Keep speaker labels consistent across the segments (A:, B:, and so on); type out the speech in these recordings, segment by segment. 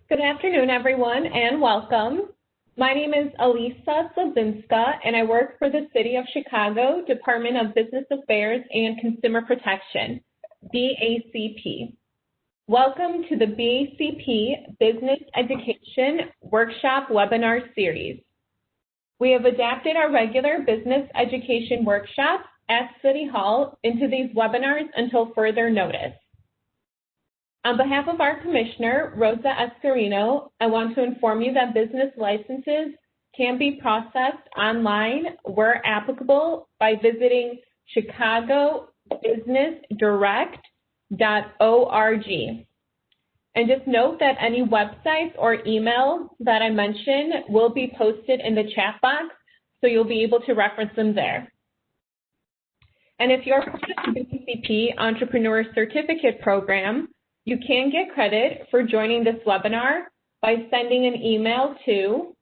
A: Good afternoon, everyone, and welcome. My name is Alisa Slavinska, and I work for the City of Chicago Department of Business Affairs and Consumer Protection, BACP. Welcome to the BACP Business Education Workshop Webinar Series. We have adapted our regular business education workshops at City Hall into these webinars until further notice. On behalf of our Commissioner, Rosa Escarino, I want to inform you that business licenses can be processed online where applicable by visiting chicagobusinessdirect.org. And just note that any websites or emails that I mention will be posted in the chat box, so you'll be able to reference them there. And if you're part of the BACP Entrepreneur Certificate Program, you can get credit for joining this webinar by sending an email to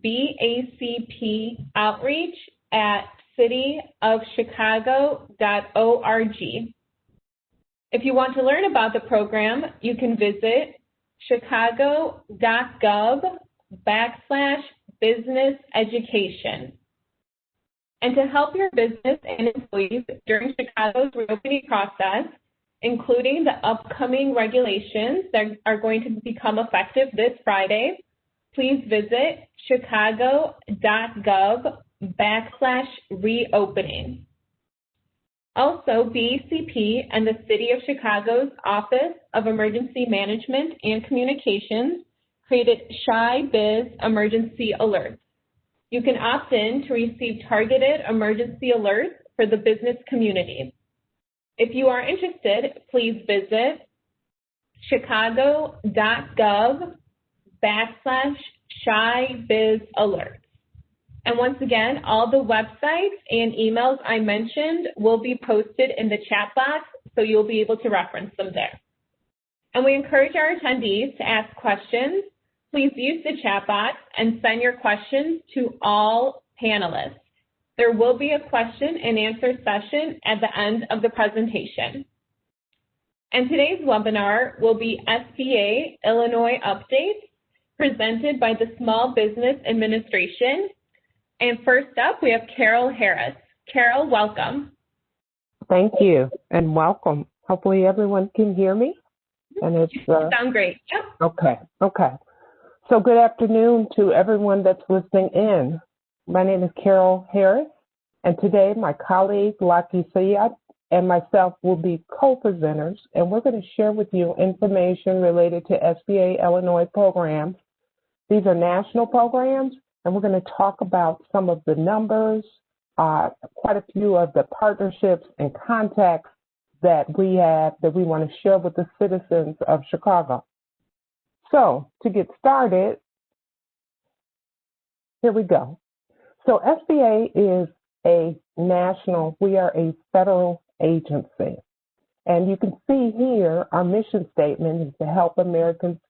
A: bacpoutreach@cityofchicago.org. If you want to learn about the program, you can visit chicago.gov/businesseducation. And to help your business and employees during Chicago's reopening process, including the upcoming regulations that are going to become effective this Friday, please visit chicago.gov/reopening. Also, BACP and the City of Chicago's Office of Emergency Management and Communications created Shy Biz Emergency Alerts. You can opt in to receive targeted emergency alerts for the business community. If you are interested, please visit chicago.gov/ShyBizAlerts. And once again, all the websites and emails I mentioned will be posted in the chat box, so you'll be able to reference them there. And we encourage our attendees to ask questions. Please use the chat box and send your questions to all panelists. There will be a question and answer session at the end of the presentation. And today's webinar will be SBA Illinois Updates, presented by the Small Business Administration. And first up, we have Carol Harris. Carol, welcome.
B: Thank you, and welcome. Hopefully everyone can hear me. And it's
A: sound great. Yep.
B: Okay. So good afternoon to everyone that's listening in. My name is Carol Harris, and today my colleague Laki Sayed and myself will be co-presenters, and we're going to share with you information related to SBA Illinois programs. These are national programs, and we're going to talk about some of the numbers, quite a few of the partnerships and contacts that we have that we want to share with the citizens of Chicago. So to get started, here we go. So SBA is a national, we are a federal agency. And you can see here our mission statement is to help Americans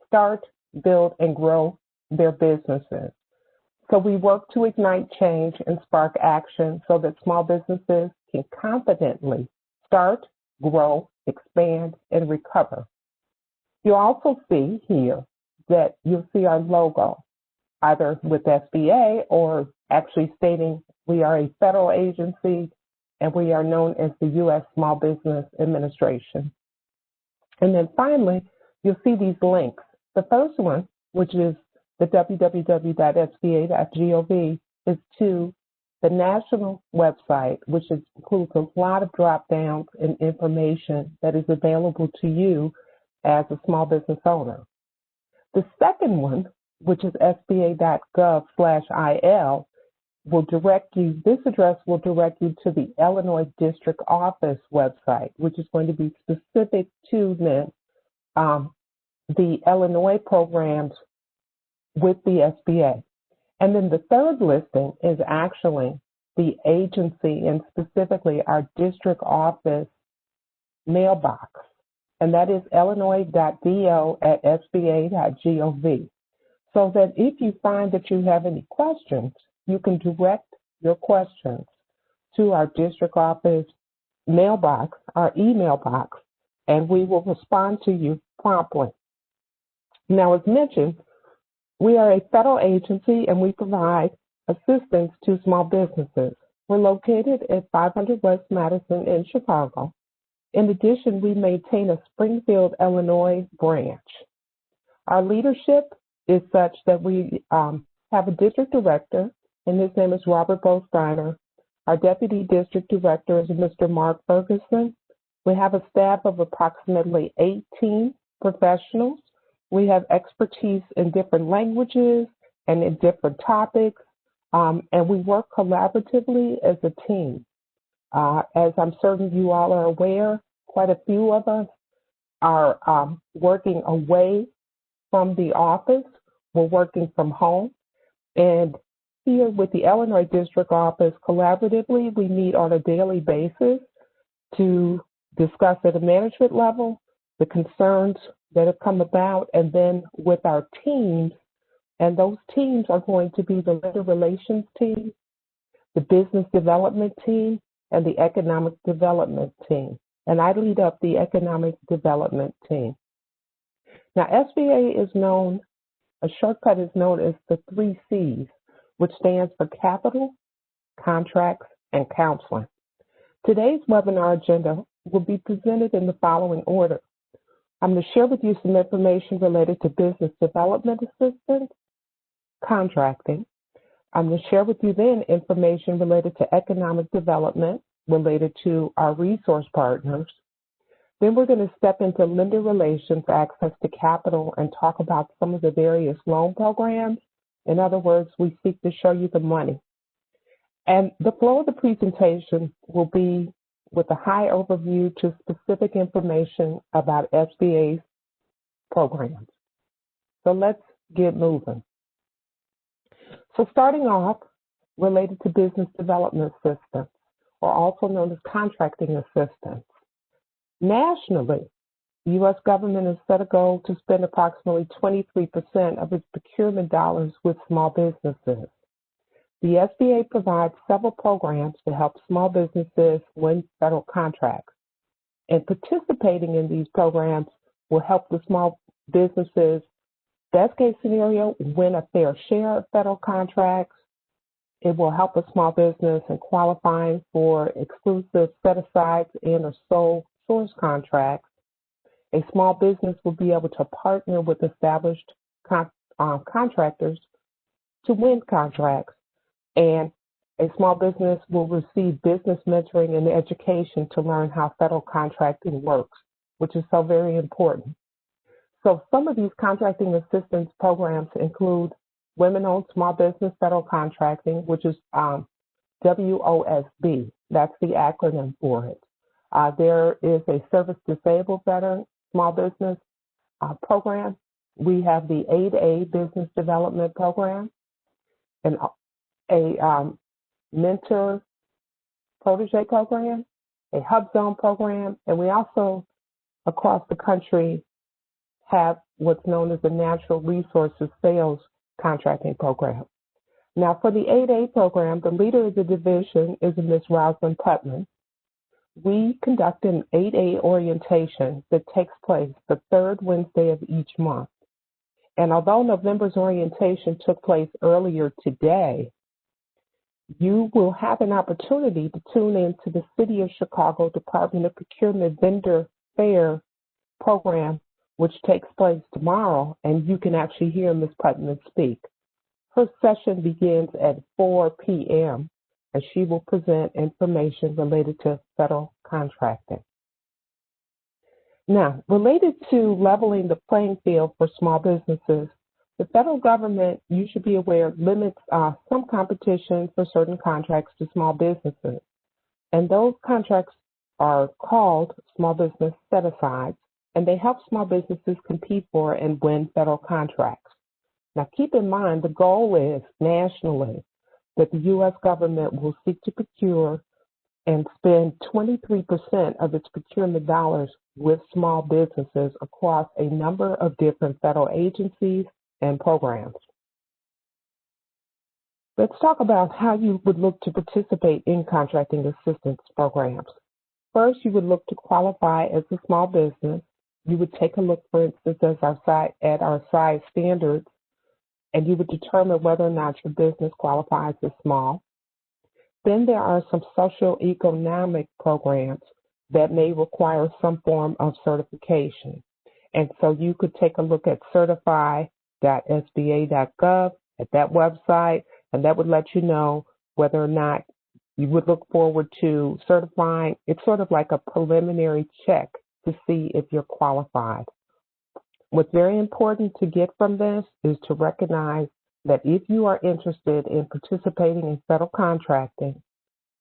B: start, build, and grow their businesses. So we work to ignite change and spark action so that small businesses can confidently start, grow, expand, and recover. You'll also see here that you'll see our logo, either with SBA or actually stating we are a federal agency and we are known as the U.S. Small Business Administration. And then finally, you'll see these links. The first one, which is the www.sba.gov, is to the national website, which includes a lot of drop downs and information that is available to you as a small business owner. The second one, which is sba.gov/IL, will direct you, this address will direct you to the Illinois District Office website, which is going to be specific to the Illinois programs with the SBA. And then the third listing is actually the agency and specifically our district office mailbox, and that is illinois.do@sba.gov. So that if you find that you have any questions, you can direct your questions to our district office mailbox, our email box, and we will respond to you promptly. Now, as mentioned, we are a federal agency and we provide assistance to small businesses. We're located at 500 West Madison in Chicago. In addition, we maintain a Springfield, Illinois branch. Our leadership is such that we have a district director, and his name is Robert Steiner. Our deputy district director is Mr. Mark Ferguson. We have a staff of approximately 18 professionals. We have expertise in different languages and in different topics, and we work collaboratively as a team. As I'm certain you all are aware, quite a few of us are working away from the office. We're working from home. And here with the Illinois District Office, collaboratively, we meet on a daily basis to discuss at a management level the concerns that have come about, and then with our teams, and those teams are going to be the lender relations team, the business development team, and the economic development team. And I lead up the economic development team. Now, SBA is known, a shortcut is known as the 3 C's, which stands for capital, contracts, and counseling. Today's webinar agenda will be presented in the following order. I'm going to share with you some information related to business development assistance, contracting. I'm going to share with you then information related to economic development, related to our resource partners. Then we're going to step into lender relations, access to capital, and talk about some of the various loan programs. In other words, we seek to show you the money. And the flow of the presentation will be with a high overview to specific information about SBA's programs. So let's get moving. So starting off, related to business development assistance, or also known as contracting assistance. Nationally, the U.S. government has set a goal to spend approximately 23% of its procurement dollars with small businesses. The SBA provides several programs to help small businesses win federal contracts. And participating in these programs will help the small businesses, best case scenario, win a fair share of federal contracts. It will help a small business in qualifying for exclusive set-asides and or sole source contracts. A small business will be able to partner with established contractors to win contracts. And a small business will receive business mentoring and education to learn how federal contracting works, which is so very important. So some of these contracting assistance programs include Women-Owned Small Business Federal Contracting, which is WOSB. That's the acronym for it. There is a Service Disabled Veteran Small Business program. We have the EIDL Business Development Program, and a mentor protege program, a hub zone program, and we also, across the country, have what's known as the Natural Resources Sales Contracting Program. Now, for the 8A program, the leader of the division is Ms. Rosalind Putman. We conduct an 8A orientation that takes place the third Wednesday of each month. And although November's orientation took place earlier today, you will have an opportunity to tune in to the City of Chicago Department of Procurement Vendor Fair program, which takes place tomorrow, and you can actually hear Ms. Putman speak. Her session begins at 4 p.m., and she will present information related to federal contracting. Now, related to leveling the playing field for small businesses, the federal government, you should be aware, limits some competition for certain contracts to small businesses. And those contracts are called small business set-asides, and they help small businesses compete for and win federal contracts. Now, keep in mind, the goal is nationally that the U.S. government will seek to procure and spend 23% of its procurement dollars with small businesses across a number of different federal agencies and programs. Let's talk about how you would look to participate in contracting assistance programs. First, you would look to qualify as a small business. You would take a look, for instance, at our size standards, and you would determine whether or not your business qualifies as small. Then there are some socioeconomic programs that may require some form of certification. And so you could take a look at certify.sba.gov at that website, and that would let you know whether or not you would look forward to certifying. It's sort of like a preliminary check to see if you're qualified. What's very important to get from this is to recognize that if you are interested in participating in federal contracting,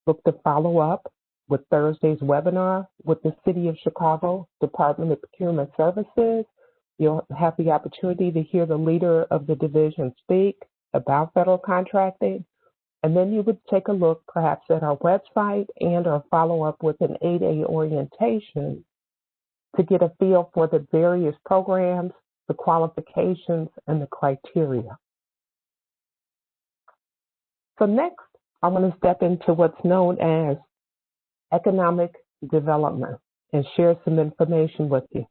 B: look to follow up with Thursday's webinar with the City of Chicago Department of Procurement Services. You'll have the opportunity to hear the leader of the division speak about federal contracting. And then you would take a look perhaps at our website and or follow up with an 8A orientation to get a feel for the various programs, the qualifications, and the criteria. So next, I want to step into what's known as economic development and share some information with you.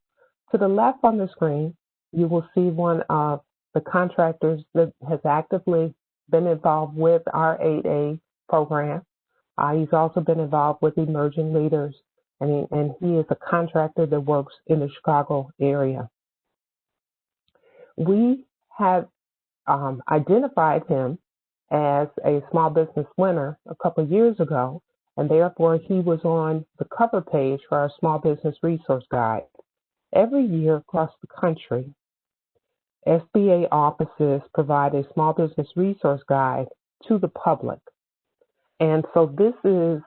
B: To the left on the screen, you will see one of the contractors that has actively been involved with our 8A program. He's also been involved with Emerging Leaders, and he is a contractor that works in the Chicago area. We have identified him as a small business winner a couple of years ago, and therefore he was on the cover page for our Small Business Resource Guide. Every year across the country, SBA offices provide a Small Business Resource Guide to the public. And so this is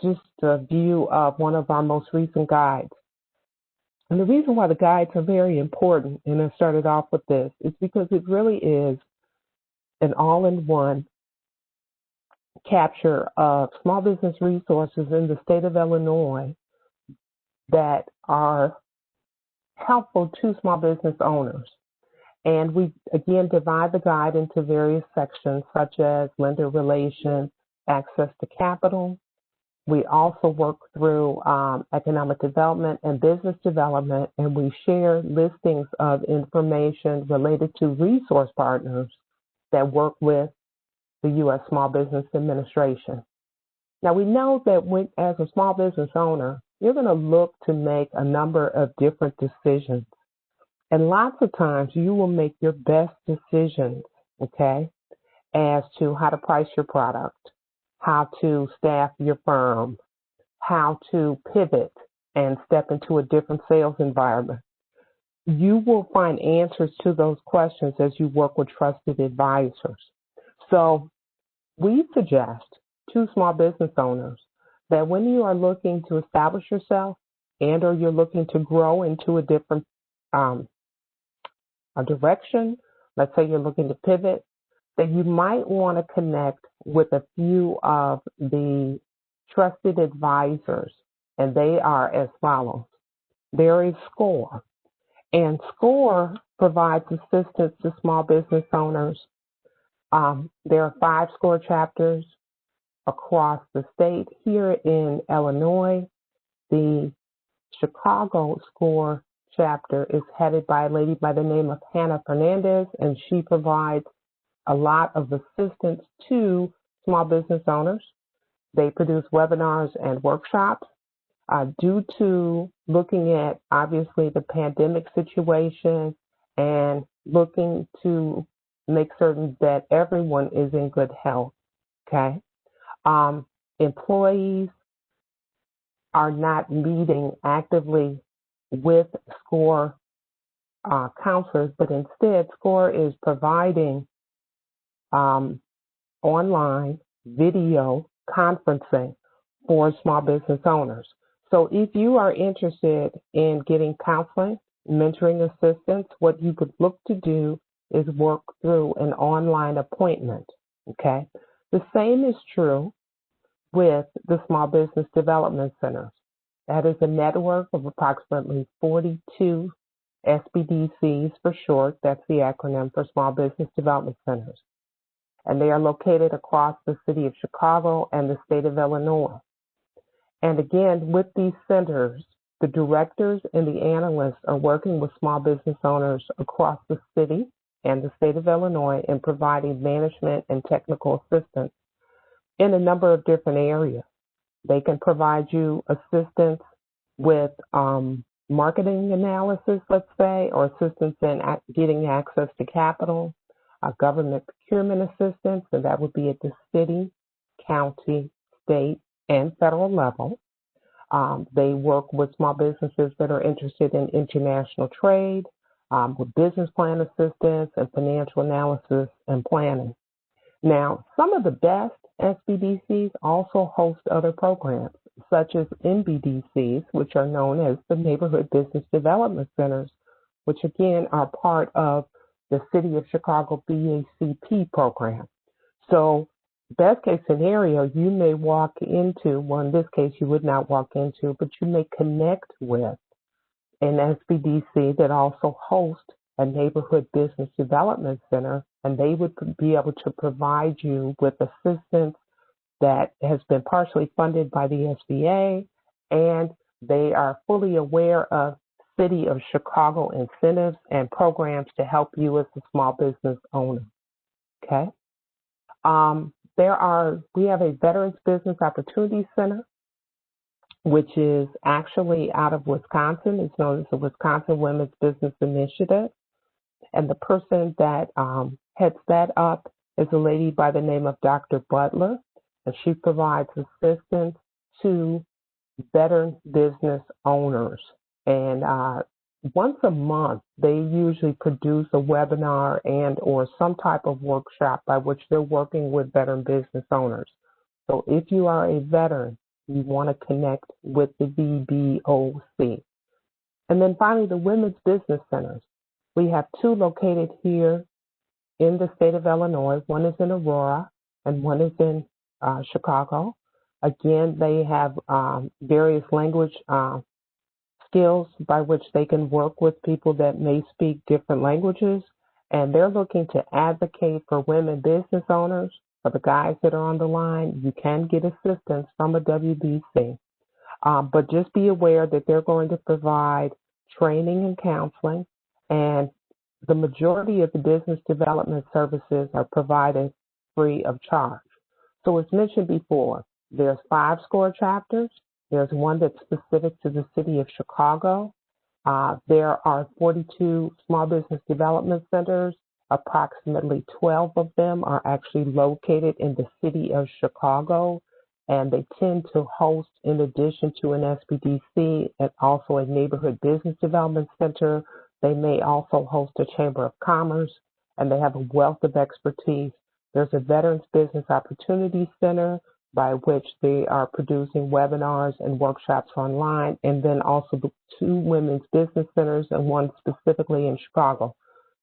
B: just a view of one of our most recent guides. And the reason why the guides are very important, and I started off with this, is because it really is an all-in-one capture of small business resources in the state of Illinois that are helpful to small business owners. And we, again, divide the guide into various sections, such as lender relations, access to capital. We also work through economic development and business development, and we share listings of information related to resource partners that work with the U.S. Small Business Administration. Now, we know that as a small business owner, you're going to look to make a number of different decisions. And lots of times you will make your best decisions, okay, as to how to price your product, how to staff your firm, how to pivot and step into a different sales environment. You will find answers to those questions as you work with trusted advisors. So we suggest to small business owners that when you are looking to establish yourself and or you're looking to grow into a different a direction, let's say you're looking to pivot, that you might want to connect with a few of the trusted advisors, and they are as follows. There is SCORE, and SCORE provides assistance to small business owners. There are 5 SCORE chapters across the state. Here in Illinois, the Chicago SCORE chapter is headed by a lady by the name of Hannah Fernandez, and she provides a lot of assistance to small business owners. They produce webinars and workshops. Due to looking at, obviously, the pandemic situation and looking to make certain that everyone is in good health, okay? Employees are not meeting actively with SCORE counselors, but instead SCORE is providing online video conferencing for small business owners. So if you are interested in getting counseling, mentoring assistance, what you could look to do is work through an online appointment, okay? The same is true with the Small Business Development Centers. That is a network of approximately 42 SBDCs for short. That's the acronym for Small Business Development Centers. And they are located across the city of Chicago and the state of Illinois. And again, with these centers, The directors and the analysts are working with small business owners across the city and the state of Illinois in providing management and technical assistance in a number of different areas. They can provide you assistance with marketing analysis, let's say, or assistance in getting access to capital, government procurement assistance, and that would be at the city, county, state, and federal level. They work with small businesses that are interested in international trade, with business plan assistance and financial analysis and planning. Now, some of the best SBDCs also host other programs, such as NBDCs, which are known as the Neighborhood Business Development Centers, which again are part of the City of Chicago BACP program. So, best case scenario, you may walk into, well, in this case, you would not walk into, but you may connect with an SBDC that also hosts a Neighborhood Business Development Center, and they would be able to provide you with assistance that has been partially funded by the SBA, and they are fully aware of City of Chicago incentives and programs to help you as a small business owner. Okay. We have a Veterans Business Opportunity Center, which is actually out of Wisconsin. It's known as the Wisconsin Women's Business Initiative. And the person that heads that up is a lady by the name of Dr. Butler, and she provides assistance to veteran business owners. And once a month, they usually produce a webinar and or some type of workshop by which they're working with veteran business owners. So if you are a veteran, you want to connect with the VBOC. And then finally, the Women's Business Centers. We have two located here in the state of Illinois. One is in Aurora and one is in Chicago. Again, they have various language skills by which they can work with people that may speak different languages. And they're looking to advocate for women business owners. For the guys that are on the line, you can get assistance from a WBC. But just be aware that they're going to provide training and counseling, and the majority of the business development services are provided free of charge. So as mentioned before, there's 5 SCORE chapters. There's one that's specific to the city of Chicago. There are 42 small business development centers. Approximately 12 of them are actually located in the city of Chicago, and they tend to host, in addition to an SBDC, and also a neighborhood business development center. They may also host a chamber of commerce, and they have a wealth of expertise. There's a Veterans Business Opportunity Center by which they are producing webinars and workshops online, and then also the 2 women's business centers and one specifically in Chicago.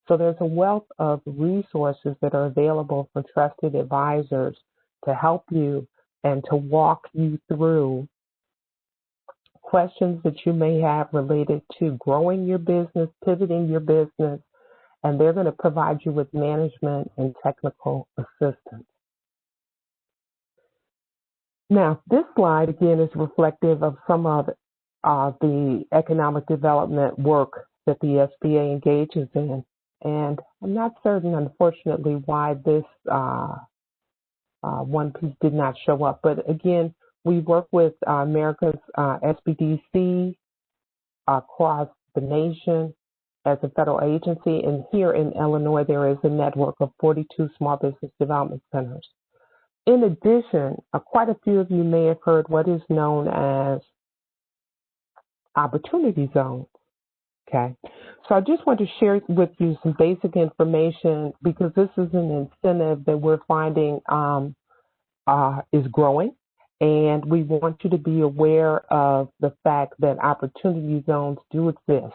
B: So there's a wealth of resources that are available for trusted advisors to help you and to walk you through questions that you may have related to growing your business, pivoting your business, and they're going to provide you with management and technical assistance. Now, this slide, again, is reflective of some of the economic development work that the SBA engages in. And I'm not certain, unfortunately, why this one piece did not show up. But again, we work with America's SBDC across the nation as a federal agency. And here in Illinois, there is a network of 42 small business development centers. In addition, quite a few of you may have heard what is known as opportunity zones. Okay, so I just want to share with you some basic information because this is an incentive that we're finding is growing, and we want you to be aware of the fact that opportunity zones do exist.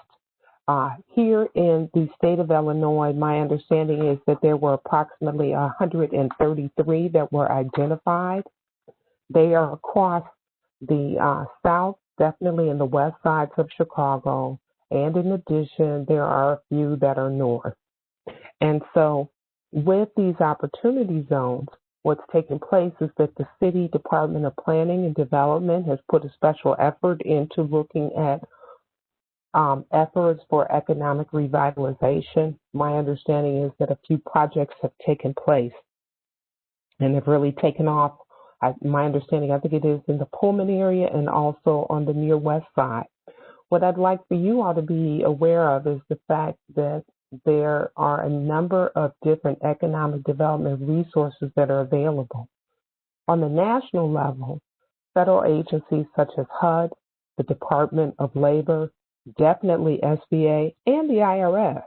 B: Here in the state of Illinois, my understanding is that there were approximately 133 that were identified. They are across the south, definitely in the west sides of Chicago. And in addition, there are a few that are north. And so with these opportunity zones, what's taking place is that the City Department of Planning and Development has put a special effort into looking at efforts for economic revitalization. My understanding is that a few projects have taken place and have really taken off. My understanding, I think it is in the Pullman area and also on the near west side. What I'd like for you all to be aware of is the fact that there are a number of different economic development resources that are available. On the national level, federal agencies such as HUD, the Department of Labor, definitely SBA, and the IRS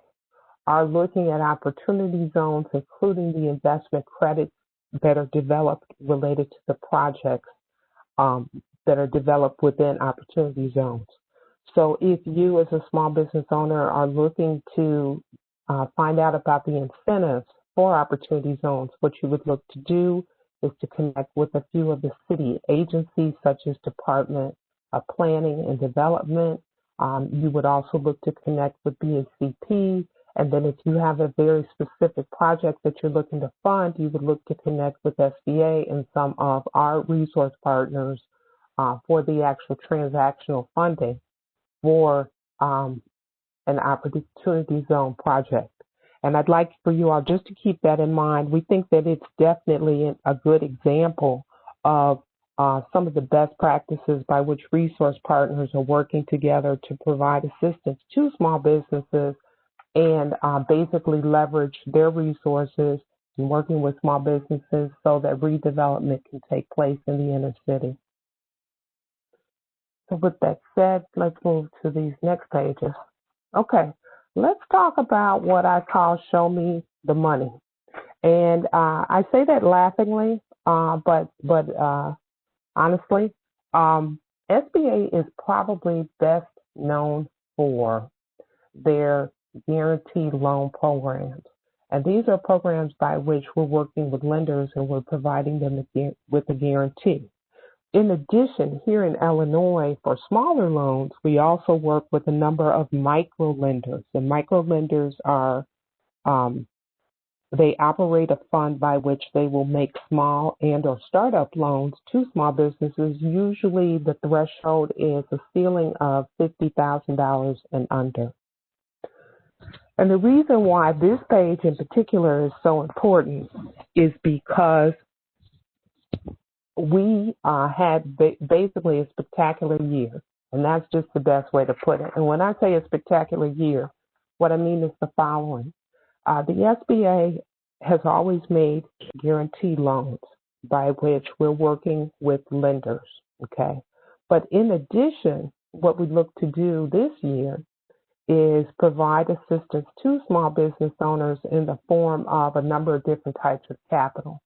B: are looking at opportunity zones, including the investment credits that are developed related to the projects that are developed within opportunity zones. So if you as a small business owner are looking to find out about the incentives for opportunity zones, what you would look to do is to connect with a few of the city agencies such as Department of Planning and Development. You would also look to connect with BACP. And then if you have a very specific project that you're looking to fund, you would look to connect with SBA and some of our resource partners for the actual transactional funding for an opportunity zone project. And I'd like for you all just to keep that in mind. We think that it's definitely a good example of some of the best practices by which resource partners are working together to provide assistance to small businesses and basically leverage their resources and working with small businesses so that redevelopment can take place in the inner city. So with that said, let's move to these next pages. Okay, let's talk about what I call show me the money. And I say that laughingly, but honestly, SBA is probably best known for their guaranteed loan programs. And these are programs by which we're working with lenders and we're providing them with a guarantee. In addition, here in Illinois, for smaller loans, we also work with a number of micro lenders. And micro lenders are, they operate a fund by which they will make small and or startup loans to small businesses. Usually the threshold is a ceiling of $50,000 and under. And the reason why this page in particular is so important is because we had basically a spectacular year, and that's just the best way to put it. And when I say a spectacular year, what I mean is the following. The SBA has always made guarantee loans by which we're working with lenders, okay? But in addition, what we look to do this year is provide assistance to small business owners in the form of a number of different types of capital.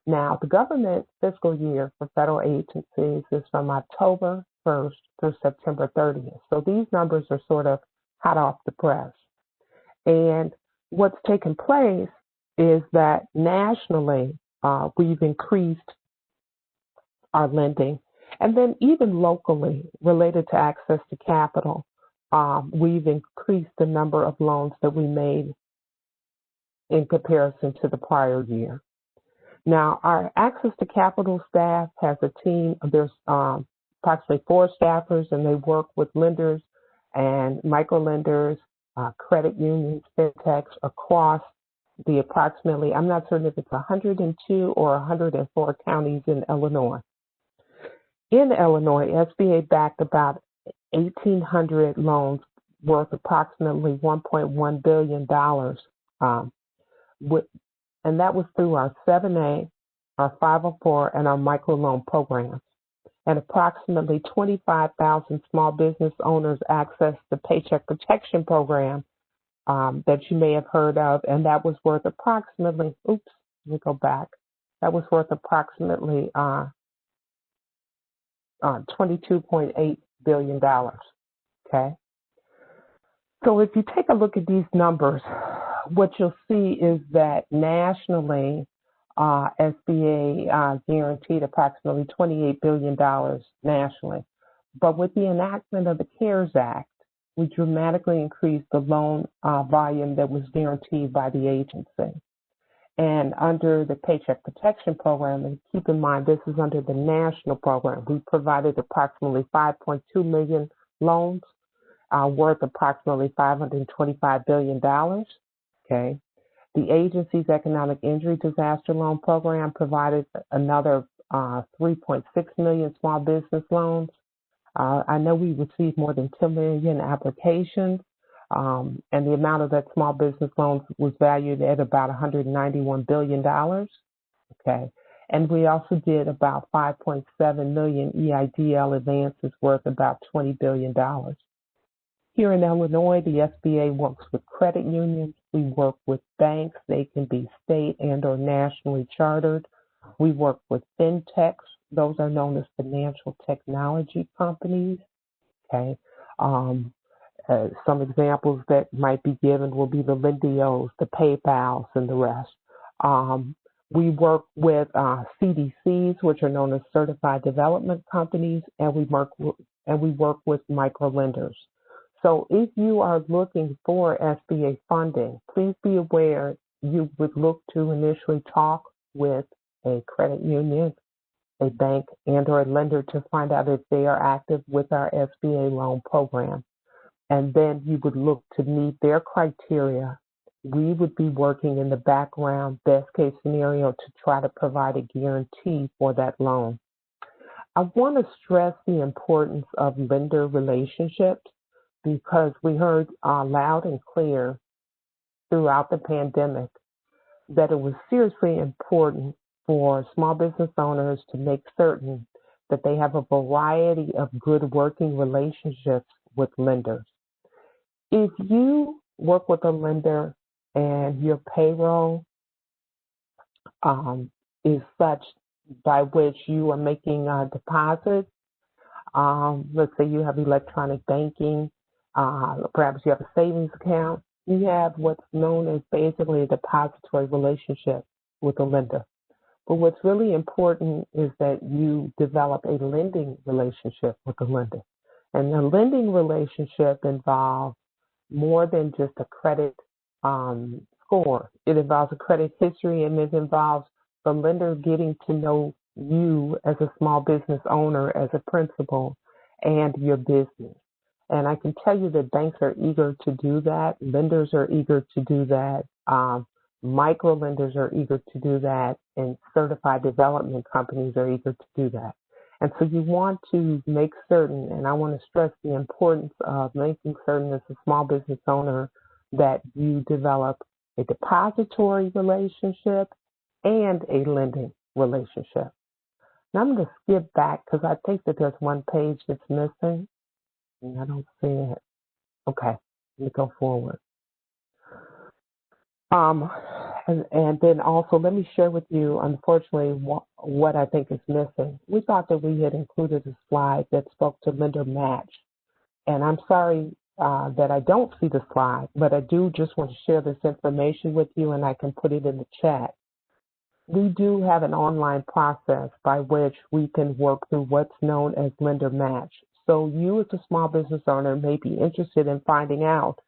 B: Now, the government fiscal year for federal agencies is from October 1st through September 30th. So these numbers are sort of hot off the press. And what's taken place is that nationally, we've increased our lending. And then even locally, related to access to capital, we've increased the number of loans that we made in comparison to the prior year. Now, our access to capital staff has a team. There's approximately 4 staffers, and they work with lenders and micro lenders, credit unions, fintechs across the approximately, I'm not certain if it's 102 or 104 counties in Illinois. In Illinois, SBA backed about 1,800 loans worth approximately $1.1 billion. And that was through our 7A, our 504, and our microloan programs. And approximately 25,000 small business owners accessed the Paycheck Protection Program that you may have heard of, and that was worth approximately, that was worth approximately $22.8 billion, okay? So if you take a look at these numbers, what you'll see is that nationally, SBA guaranteed approximately $28 billion nationally. But with the enactment of the CARES Act, we dramatically increased the loan volume that was guaranteed by the agency. And under the Paycheck Protection Program, and keep in mind this is under the national program, we provided approximately 5.2 million loans worth approximately $525 billion. Okay. The agency's Economic Injury Disaster Loan Program provided another 3.6 million small business loans. I know we received more than 10 million applications, and the amount of that small business loans was valued at about $191 billion. Okay. And we also did about 5.7 million EIDL advances worth about $20 billion. Here in Illinois, the SBA works with credit unions. We work with banks. They can be state and or nationally chartered. We work with fintechs. Those are known as financial technology companies. Okay. Some examples that might be given will be the Lindios, the PayPals, and the rest. We work with CDCs, which are known as Certified Development Companies, and we work with microlenders. So if you are looking for SBA funding, please be aware you would look to initially talk with a credit union, a bank, and or a lender to find out if they are active with our SBA loan program. And then you would look to meet their criteria. We would be working in the background, best case scenario, to try to provide a guarantee for that loan. I want to stress the importance of lender relationships because we heard loud and clear throughout the pandemic that it was seriously important for small business owners to make certain that they have a variety of good working relationships with lenders. If you work with a lender and your payroll is such by which you are making deposits, let's say you have electronic banking, perhaps you have a savings account, you have what's known as basically a depository relationship with a lender. But what's really important is that you develop a lending relationship with the lender. And the lending relationship involves more than just a credit score. It involves a credit history, and it involves the lender getting to know you as a small business owner, as a principal, and your business. And I can tell you that banks are eager to do that. Lenders are eager to do that. Micro lenders are eager to do that, and certified development companies are eager to do that. And so you want to make certain, and I want to stress the importance of making certain as a small business owner that you develop a depository relationship and a lending relationship. Now I'm going to skip back because I think that there's one page that's missing, and I don't see it. Okay, let me go forward. And then also let me share with you, unfortunately, what I think is missing. We thought that we had included a slide that spoke to lender match. And I'm sorry that I don't see the slide, but I do just want to share this information with you, and I can put it in the chat. We do have an online process by which we can work through what's known as lender match. So you as a small business owner may be interested in finding out,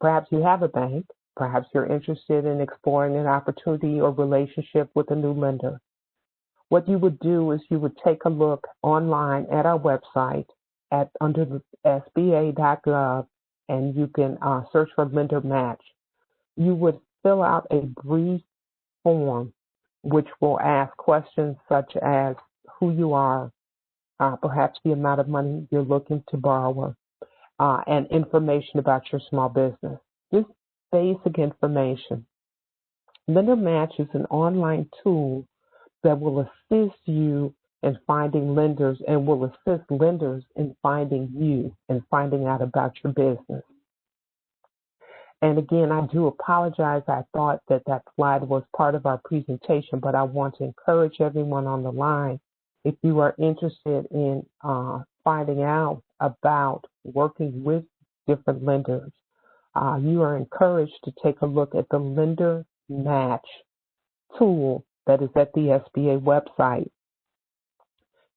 B: perhaps you have a bank, perhaps you're interested in exploring an opportunity or relationship with a new lender. What you would do is you would take a look online at our website under the SBA.gov, and you can search for lender match. You would fill out a brief form which will ask questions such as who you are, perhaps the amount of money you're looking to borrow, and information about your small business. Just basic information. Lender Match is an online tool that will assist you in finding lenders and will assist lenders in finding you and finding out about your business. And again, I do apologize. I thought that slide was part of our presentation, but I want to encourage everyone on the line, if you are interested in finding out about working with different lenders, you are encouraged to take a look at the Lender Match tool that is at the SBA website.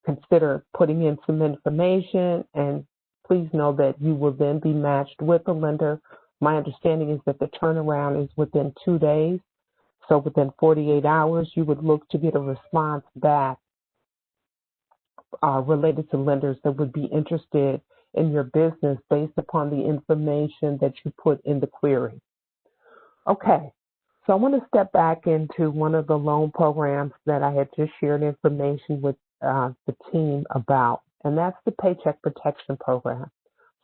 B: Consider putting in some information, and please know that you will then be matched with a lender. My understanding is that the turnaround is within 2 days. So within 48 hours, you would look to get a response back related to lenders that would be interested in your business based upon the information that you put in the query. Okay, so I want to step back into one of the loan programs that I had just shared information with the team about, and that's the Paycheck Protection Program.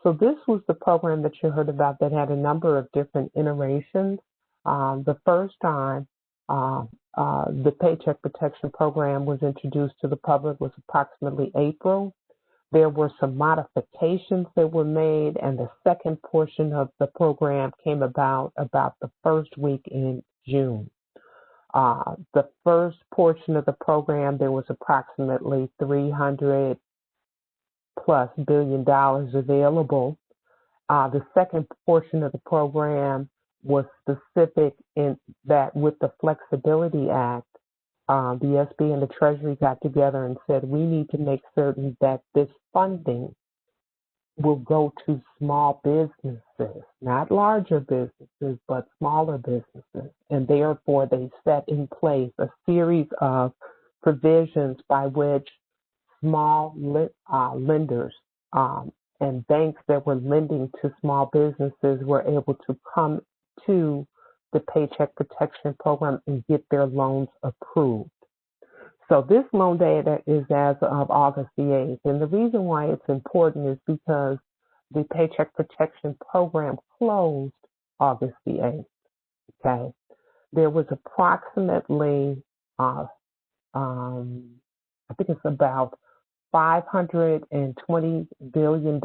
B: So this was the program that you heard about that had a number of different iterations. The first time the Paycheck Protection Program was introduced to the public was approximately April. There were some modifications that were made, and the second portion of the program came about the first week in June. The first portion of the program, there was approximately $300+ billion available. The second portion of the program was specific in that with the Flexibility Act, the SBA and the Treasury got together and said, we need to make certain that this funding will go to small businesses, not larger businesses, but smaller businesses. And therefore, they set in place a series of provisions by which small lenders and banks that were lending to small businesses were able to come to the Paycheck Protection Program and get their loans approved. So this loan data is as of August the 8th. And the reason why it's important is because the Paycheck Protection Program closed August the 8th. Okay. There was approximately, I think it's about $520 billion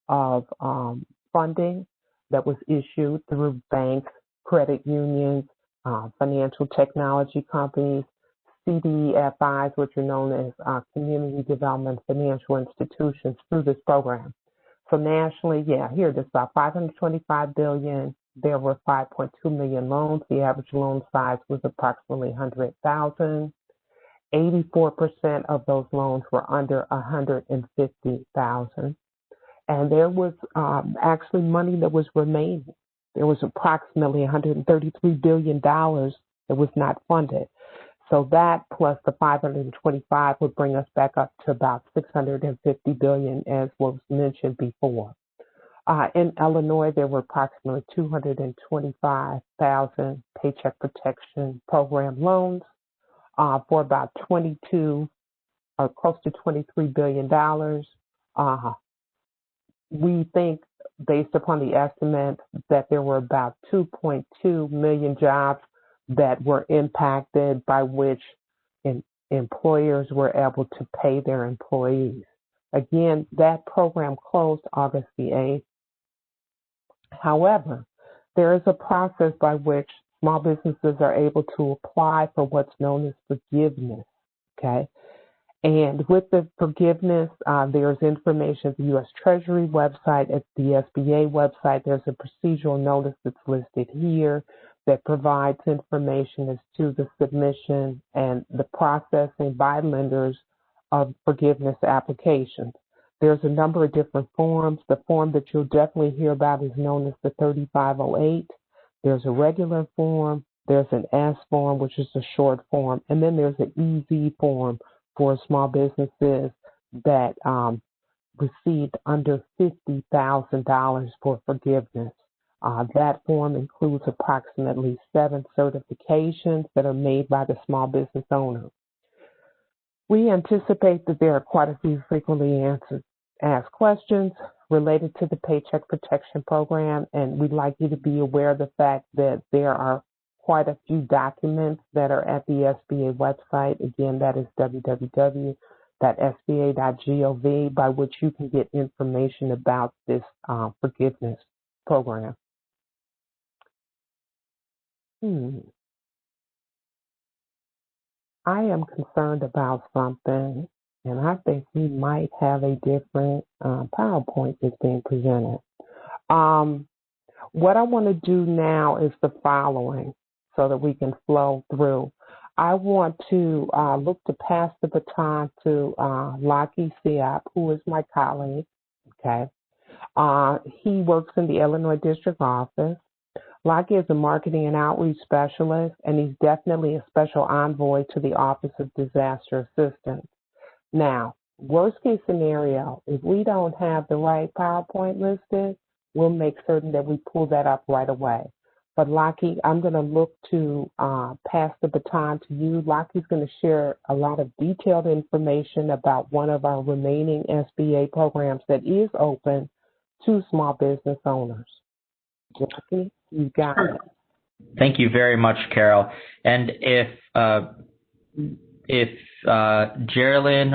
B: of funding that was issued through banks, credit unions, financial technology companies, CDFIs, which are known as Community Development Financial Institutions, through this program. So nationally, here it is, about $525 billion. There were 5.2 million loans. The average loan size was approximately $100,000. 84% of those loans were under $150,000. And there was actually money that was remaining. There was approximately $133 billion that was not funded. So that plus the 525 would bring us back up to about $650 billion, as was mentioned before. In Illinois, there were approximately 225,000 Paycheck Protection Program loans for about 22 or close to $23 billion. We think, based upon the estimate, that there were about 2.2 million jobs that were impacted, by which employers were able to pay their employees. Again, that program closed August the 8th. However, there is a process by which small businesses are able to apply for what's known as forgiveness, okay? And with the forgiveness, there's information at the U.S. Treasury website, at the SBA website. There's a procedural notice that's listed here that provides information as to the submission and the processing by lenders of forgiveness applications. There's a number of different forms. The form that you'll definitely hear about is known as the 3508. There's a regular form. There's an S form, which is a short form. And then there's an EZ form for small businesses that received under $50,000 for forgiveness. That form includes approximately 7 certifications that are made by the small business owner. We anticipate that there are quite a few frequently asked questions related to the Paycheck Protection Program, and we'd like you to be aware of the fact that there are quite a few documents that are at the SBA website. Again, that is www.sba.gov, by which you can get information about this forgiveness program. I am concerned about something, and I think we might have a different PowerPoint that's being presented. What I want to do now is the following, so that we can flow through. I want to look to pass the baton to Laki Siap, who is my colleague. Okay, he works in the Illinois District Office. Lockie is a marketing and outreach specialist, and he's definitely a special envoy to the Office of Disaster Assistance. Now, worst case scenario, if we don't have the right PowerPoint listed, we'll make certain that we pull that up right away. But Lockie, I'm going to look to pass the baton to you. Lockie's going to share a lot of detailed information about one of our remaining SBA programs that is open to small business owners. Lockie, you got it.
C: Thank you very much, Carol. And if Geraldine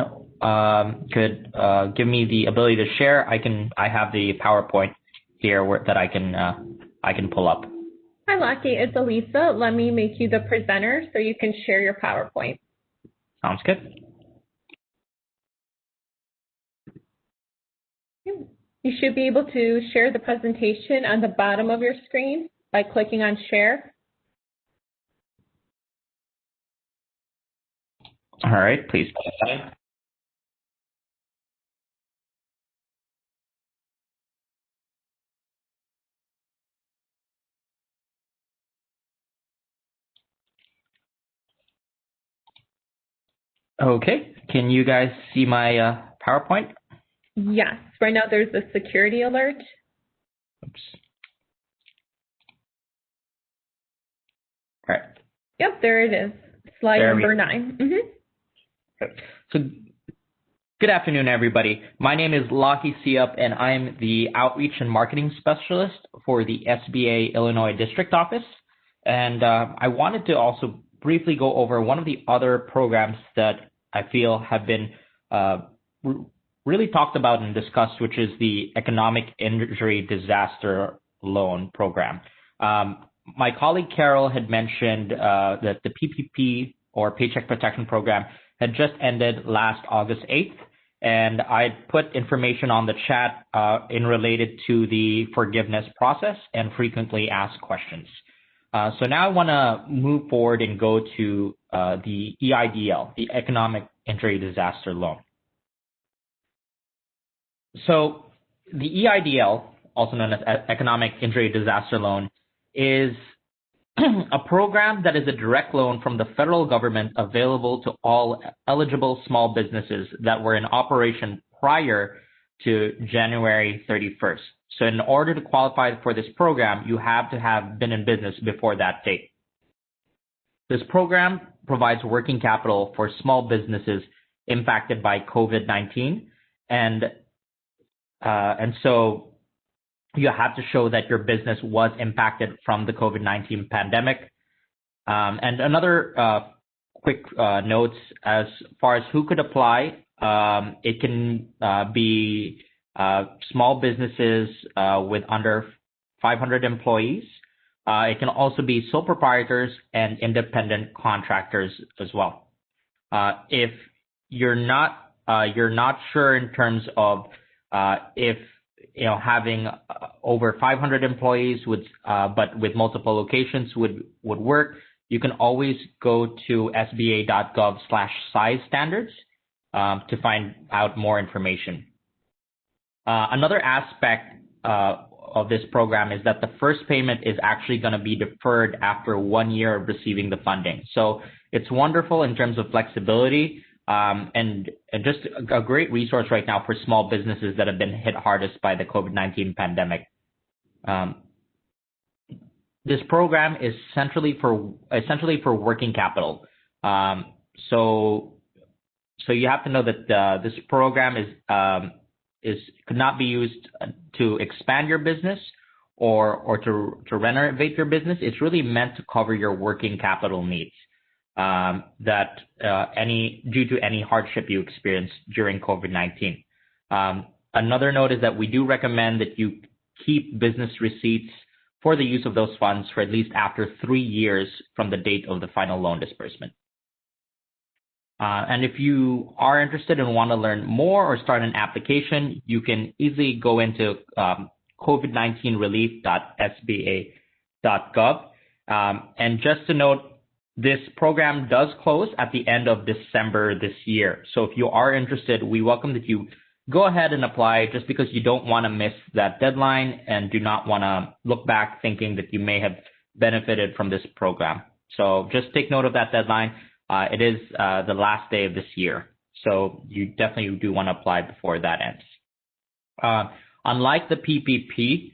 C: could give me the ability to share, I have the PowerPoint here that I can pull up.
A: Hi, Lockie. It's Elisa. Let me make you the presenter so you can share your PowerPoint.
C: Sounds good.
A: You should be able to share the presentation on the bottom of your screen by clicking on Share.
C: All right, please. Okay, can you guys see my PowerPoint?
A: Yes, right now there's a security alert.
C: Oops. All right.
A: Yep, there it is. Slide number 9.
C: Okay. So, good afternoon, everybody. My name is Lockie Siup, and I'm the Outreach and Marketing Specialist for the SBA Illinois District Office. And I wanted to also briefly go over one of the other programs that I feel have been really talked about and discussed, which is the Economic Injury Disaster Loan Program. My colleague Carol had mentioned that the PPP, or Paycheck Protection Program, had just ended last August 8th, and I put information on the chat in related to the forgiveness process and frequently asked questions. So now I want to move forward and go to the EIDL, the Economic Injury Disaster Loan. So the EIDL, also known as Economic Injury Disaster Loan, is a program that is a direct loan from the federal government available to all eligible small businesses that were in operation prior to January 31st. So in order to qualify for this program, you have to have been in business before that date. This program provides working capital for small businesses impacted by COVID-19, and so you have to show that your business was impacted from the COVID-19 pandemic. And another quick notes as far as who could apply, it can be small businesses with under 500 employees. It can also be sole proprietors and independent contractors as well. If you're not sure in terms of if having over 500 employees but with multiple locations would work, you can always go to sba.gov/size standards to find out more information. Another aspect of this program is that the first payment is actually going to be deferred after 1 year of receiving the funding. So it's wonderful in terms of flexibility. And just a great resource right now for small businesses that have been hit hardest by the COVID-19 pandemic. This program is essentially for working capital. So you have to know that this program could not be used to expand your business or to renovate your business. It's really meant to cover your working capital needs. Due to any hardship you experience during COVID-19. Another note is that we do recommend that you keep business receipts for the use of those funds for at least after 3 years from the date of the final loan disbursement. And if you are interested and want to learn more or start an application, you can easily go into covid19relief.sba.gov. And just to note, this program does close at the end of December this year. So if you are interested, we welcome that you go ahead and apply just because you don't want to miss that deadline and do not want to look back thinking that you may have benefited from this program. So just take note of that deadline. It is the last day of this year. So you definitely do want to apply before that ends. Unlike the PPP,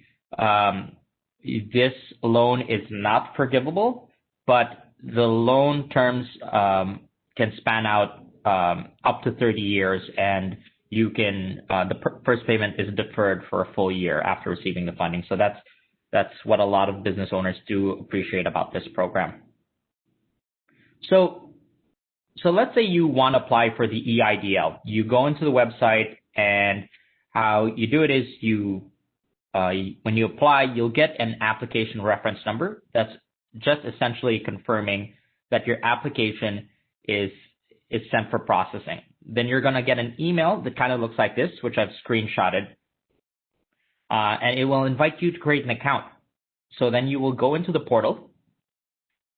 C: this loan is not forgivable, but the loan terms can span out up to 30 years, and you can the first payment is deferred for a full year after receiving the funding. So that's what a lot of business owners do appreciate about this program. So let's say you want to apply for the EIDL. You go into the website, and how you do it is when you apply, you'll get an application reference number. That's just essentially confirming that your application is sent for processing. Then you're going to get an email that kind of looks like this, which I've screenshotted, and it will invite you to create an account. So then you will go into the portal,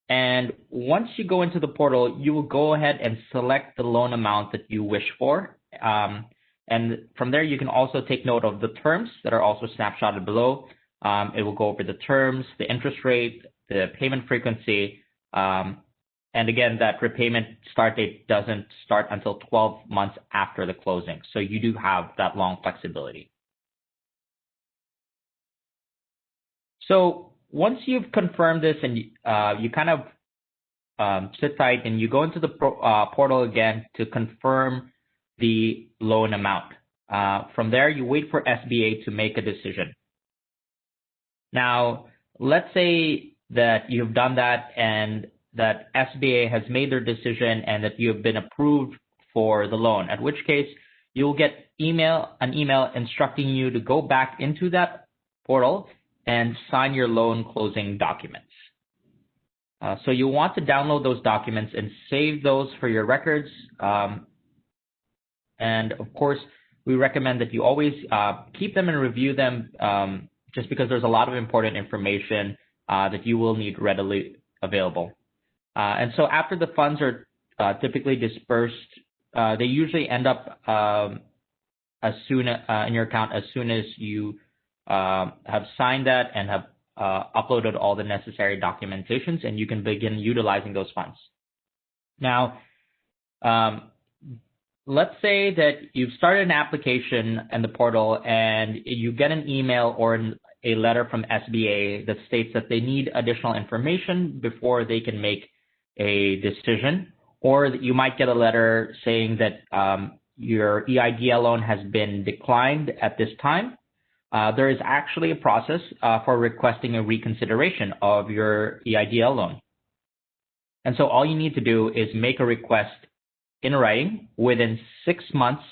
C: and once you go into the portal, you will go ahead and select the loan amount that you wish for. And from there, you can also take note of the terms that are also snapshotted below. It will go over the terms, the interest rate, the payment frequency, and again, that repayment start date doesn't start until 12 months after the closing. So you do have that long flexibility. So once you've confirmed this and you kind of sit tight and you go into the portal again to confirm the loan amount. From there, you wait for SBA to make a decision. Now, let's say that you've done that and that SBA has made their decision and that you have been approved for the loan, at which case you'll get an email instructing you to go back into that portal and sign your loan closing documents. So you want to download those documents and save those for your records. And of course, we recommend that you always keep them and review them just because there's a lot of important information that you will need readily available. And so after the funds are typically dispersed, they usually end up as soon in your account as soon as you have signed that and have uploaded all the necessary documentations, and you can begin utilizing those funds. Now, let's say that you've started an application in the portal and you get an email or a letter from SBA that states that they need additional information before they can make a decision, or that you might get a letter saying that your EIDL loan has been declined at this time. There is actually a process for requesting a reconsideration of your EIDL loan. And so all you need to do is make a request in writing within 6 months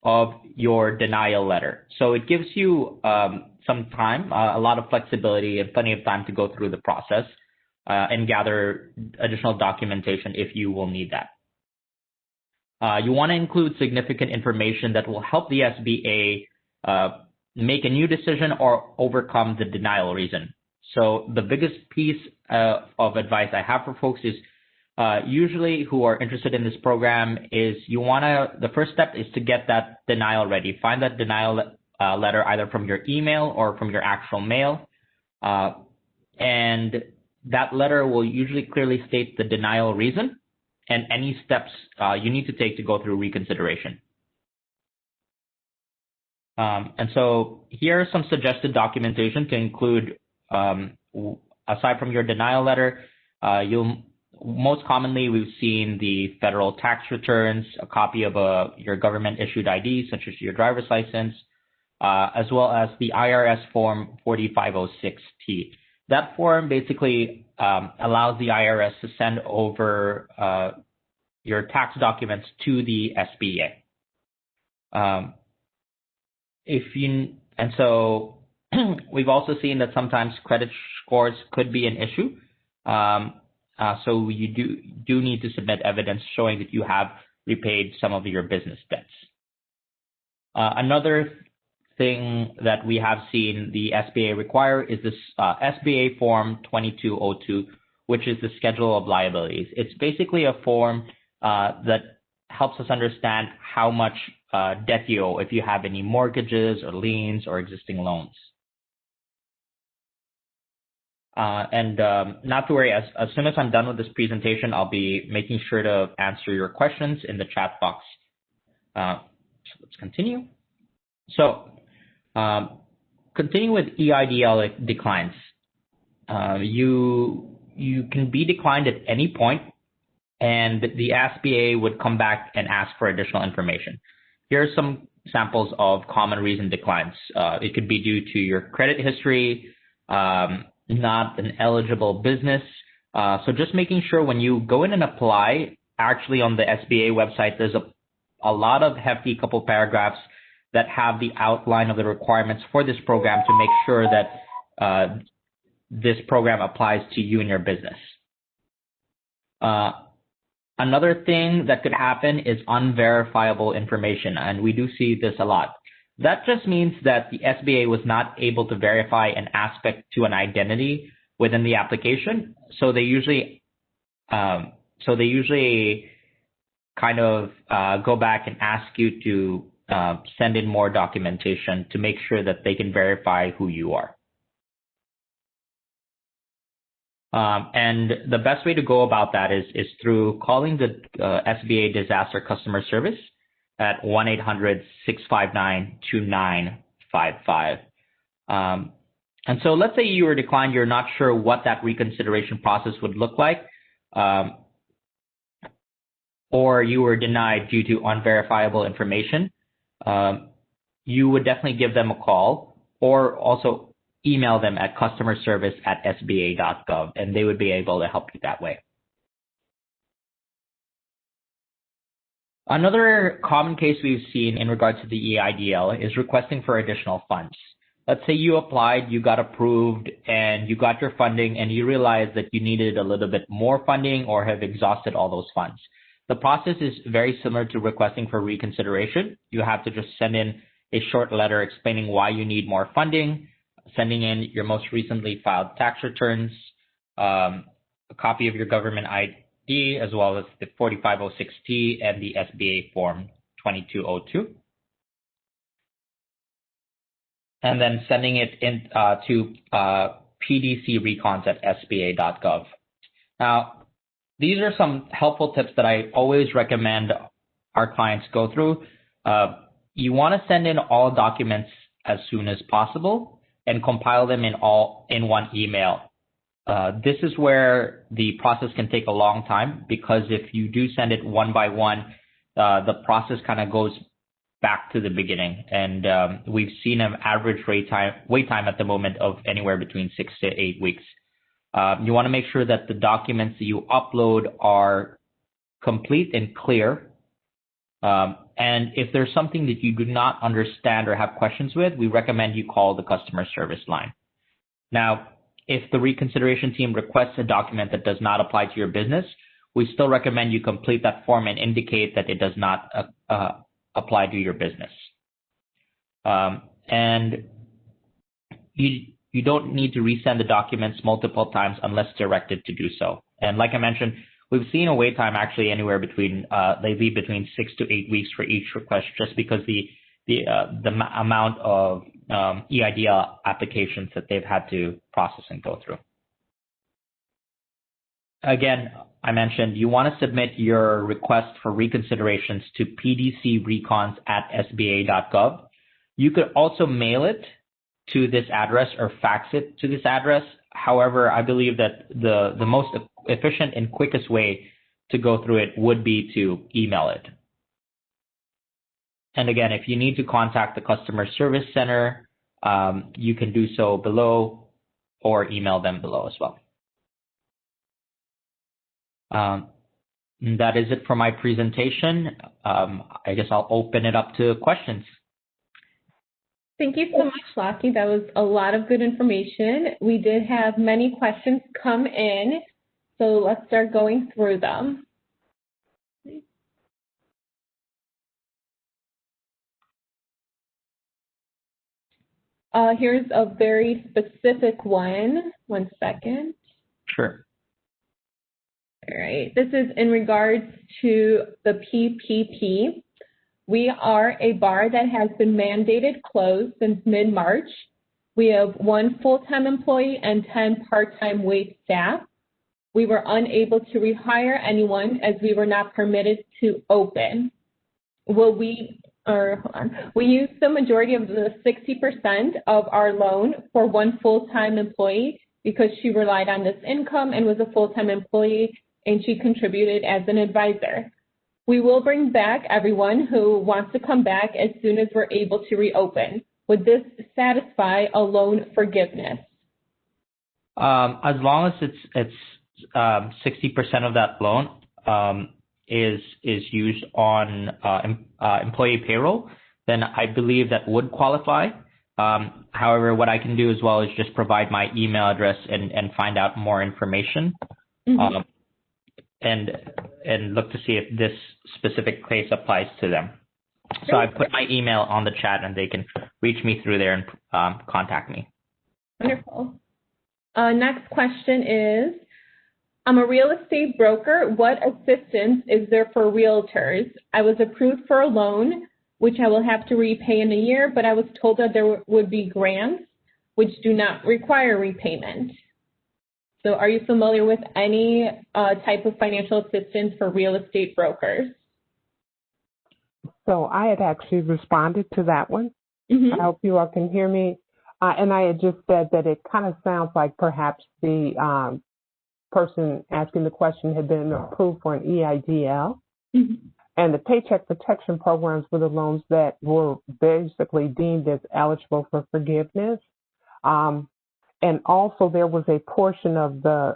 C: of your denial letter. So it gives you some time, a lot of flexibility and plenty of time to go through the process and gather additional documentation if you will need that. You want to include significant information that will help the SBA make a new decision or overcome the denial reason. So the biggest piece of advice I have for folks is usually who are interested in this program is the first step is to get that denial ready. Find that denial letter either from your email or from your actual mail. And that letter will usually clearly state the denial reason and any steps you need to take to go through reconsideration. And so here are some suggested documentation to include, aside from your denial letter, most commonly we've seen the federal tax returns, a copy of your government issued ID, such as your driver's license, as well as the IRS form 4506T. That form basically allows the IRS to send over your tax documents to the SBA. And so we've also seen that sometimes credit scores could be an issue. So you do need to submit evidence showing that you have repaid some of your business debts. Another thing that we have seen the SBA require is this SBA Form 2202, which is the Schedule of Liabilities. It's basically a form that helps us understand how much debt you owe, if you have any mortgages or liens or existing loans. Not to worry, as soon as I'm done with this presentation, I'll be making sure to answer your questions in the chat box. So let's continue. So continue with EIDL declines. You can be declined at any point, and the SBA would come back and ask for additional information. Here are some samples of common reason declines. It could be due to your credit history, not an eligible business. So just making sure when you go in and apply, actually on the SBA website, there's a lot of hefty couple paragraphs that have the outline of the requirements for this program to make sure that this program applies to you and your business. Another thing that could happen is unverifiable information, and we do see this a lot. That just means that the SBA was not able to verify an aspect to an identity within the application, so they usually kind of go back and ask you to send in more documentation to make sure that they can verify who you are. And the best way to go about that is through calling the SBA Disaster Customer Service at 1-800-659-2955. And so let's say you were declined, you're not sure what that reconsideration process would look like, or you were denied due to unverifiable information. You would definitely give them a call, or also email them at customerservice@sba.gov, and they would be able to help you that way. Another common case we've seen in regards to the EIDL is requesting for additional funds. Let's say you applied, you got approved, and you got your funding, and you realized that you needed a little bit more funding or have exhausted all those funds. The process is very similar to requesting for reconsideration. You have to just send in a short letter explaining why you need more funding, sending in your most recently filed tax returns, a copy of your government ID, as well as the 4506T and the SBA Form 2202. And then sending it in to pdcrecons@sba.gov. Now, these are some helpful tips that I always recommend our clients go through. You want to send in all documents as soon as possible and compile them in one email. This is where the process can take a long time, because if you do send it one by one, the process kind of goes back to the beginning. And we've seen an average wait time at the moment of anywhere between 6 to 8 weeks. You want to make sure that the documents that you upload are complete and clear. And if there's something that you do not understand or have questions with, we recommend you call the customer service line. Now, if the reconsideration team requests a document that does not apply to your business, we still recommend you complete that form and indicate that it does not apply to your business. And you don't need to resend the documents multiple times unless directed to do so. And like I mentioned, we've seen a wait time actually anywhere between they leave between 6 to 8 weeks for each request, just because the amount of EIDL applications that they've had to process and go through. Again, I mentioned you want to submit your request for reconsiderations to pdcrecons@sba.gov. You could also mail it to this address or fax it to this address. However, I believe that the most efficient and quickest way to go through it would be to email it. And again, if you need to contact the customer service center, you can do so below or email them below as well. That is it for my presentation. I guess I'll open it up to questions.
A: Thank you so much, Lockie. That was a lot of good information. We did have many questions come in, so let's start going through them. Here's a very specific one. One second.
C: Sure.
A: All right. This is in regards to the PPP. We are a bar that has been mandated closed since mid-March. We have 1 full-time employee and 10 part-time wait staff. We were unable to rehire anyone as we were not permitted to open. We used the majority of the 60% of our loan for 1 full-time employee because she relied on this income and was a full-time employee, and she contributed as an advisor. We will bring back everyone who wants to come back as soon as we're able to reopen. Would this satisfy a loan forgiveness?
C: As long as it's 60% of that loan is used on employee payroll, then I believe that would qualify. However, what I can do as well is just provide my email address and find out more information. Mm-hmm. And look to see if this specific case applies to them. So I put my email on the chat, and they can reach me through there and contact me.
A: Wonderful. Next question is, I'm a real estate broker. What assistance is there for realtors? I was approved for a loan, which I will have to repay in a year, but I was told that there would be grants, which do not require repayment. So are you familiar with any type of financial assistance for real estate brokers?
B: So I had actually responded to that one. Mm-hmm. I hope you all can hear me. And I had just said that it kind of sounds like perhaps the person asking the question had been approved for an EIDL. Mm-hmm. And the Paycheck Protection Programs were the loans that were basically deemed as eligible for forgiveness. And also there was a portion of the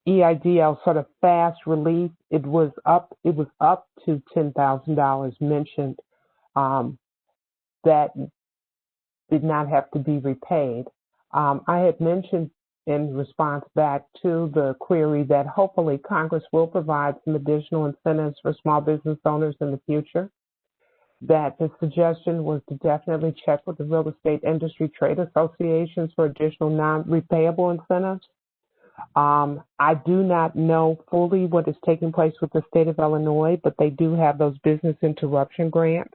B: EIDL sort of fast relief. It was up to $10,000 mentioned that did not have to be repaid. I had mentioned in response back to the query that hopefully Congress will provide some additional incentives for small business owners in the future. That the suggestion was to definitely check with the real estate industry trade associations for additional non-repayable incentives. I do not know fully what is taking place with the state of Illinois, but they do have those business interruption grants.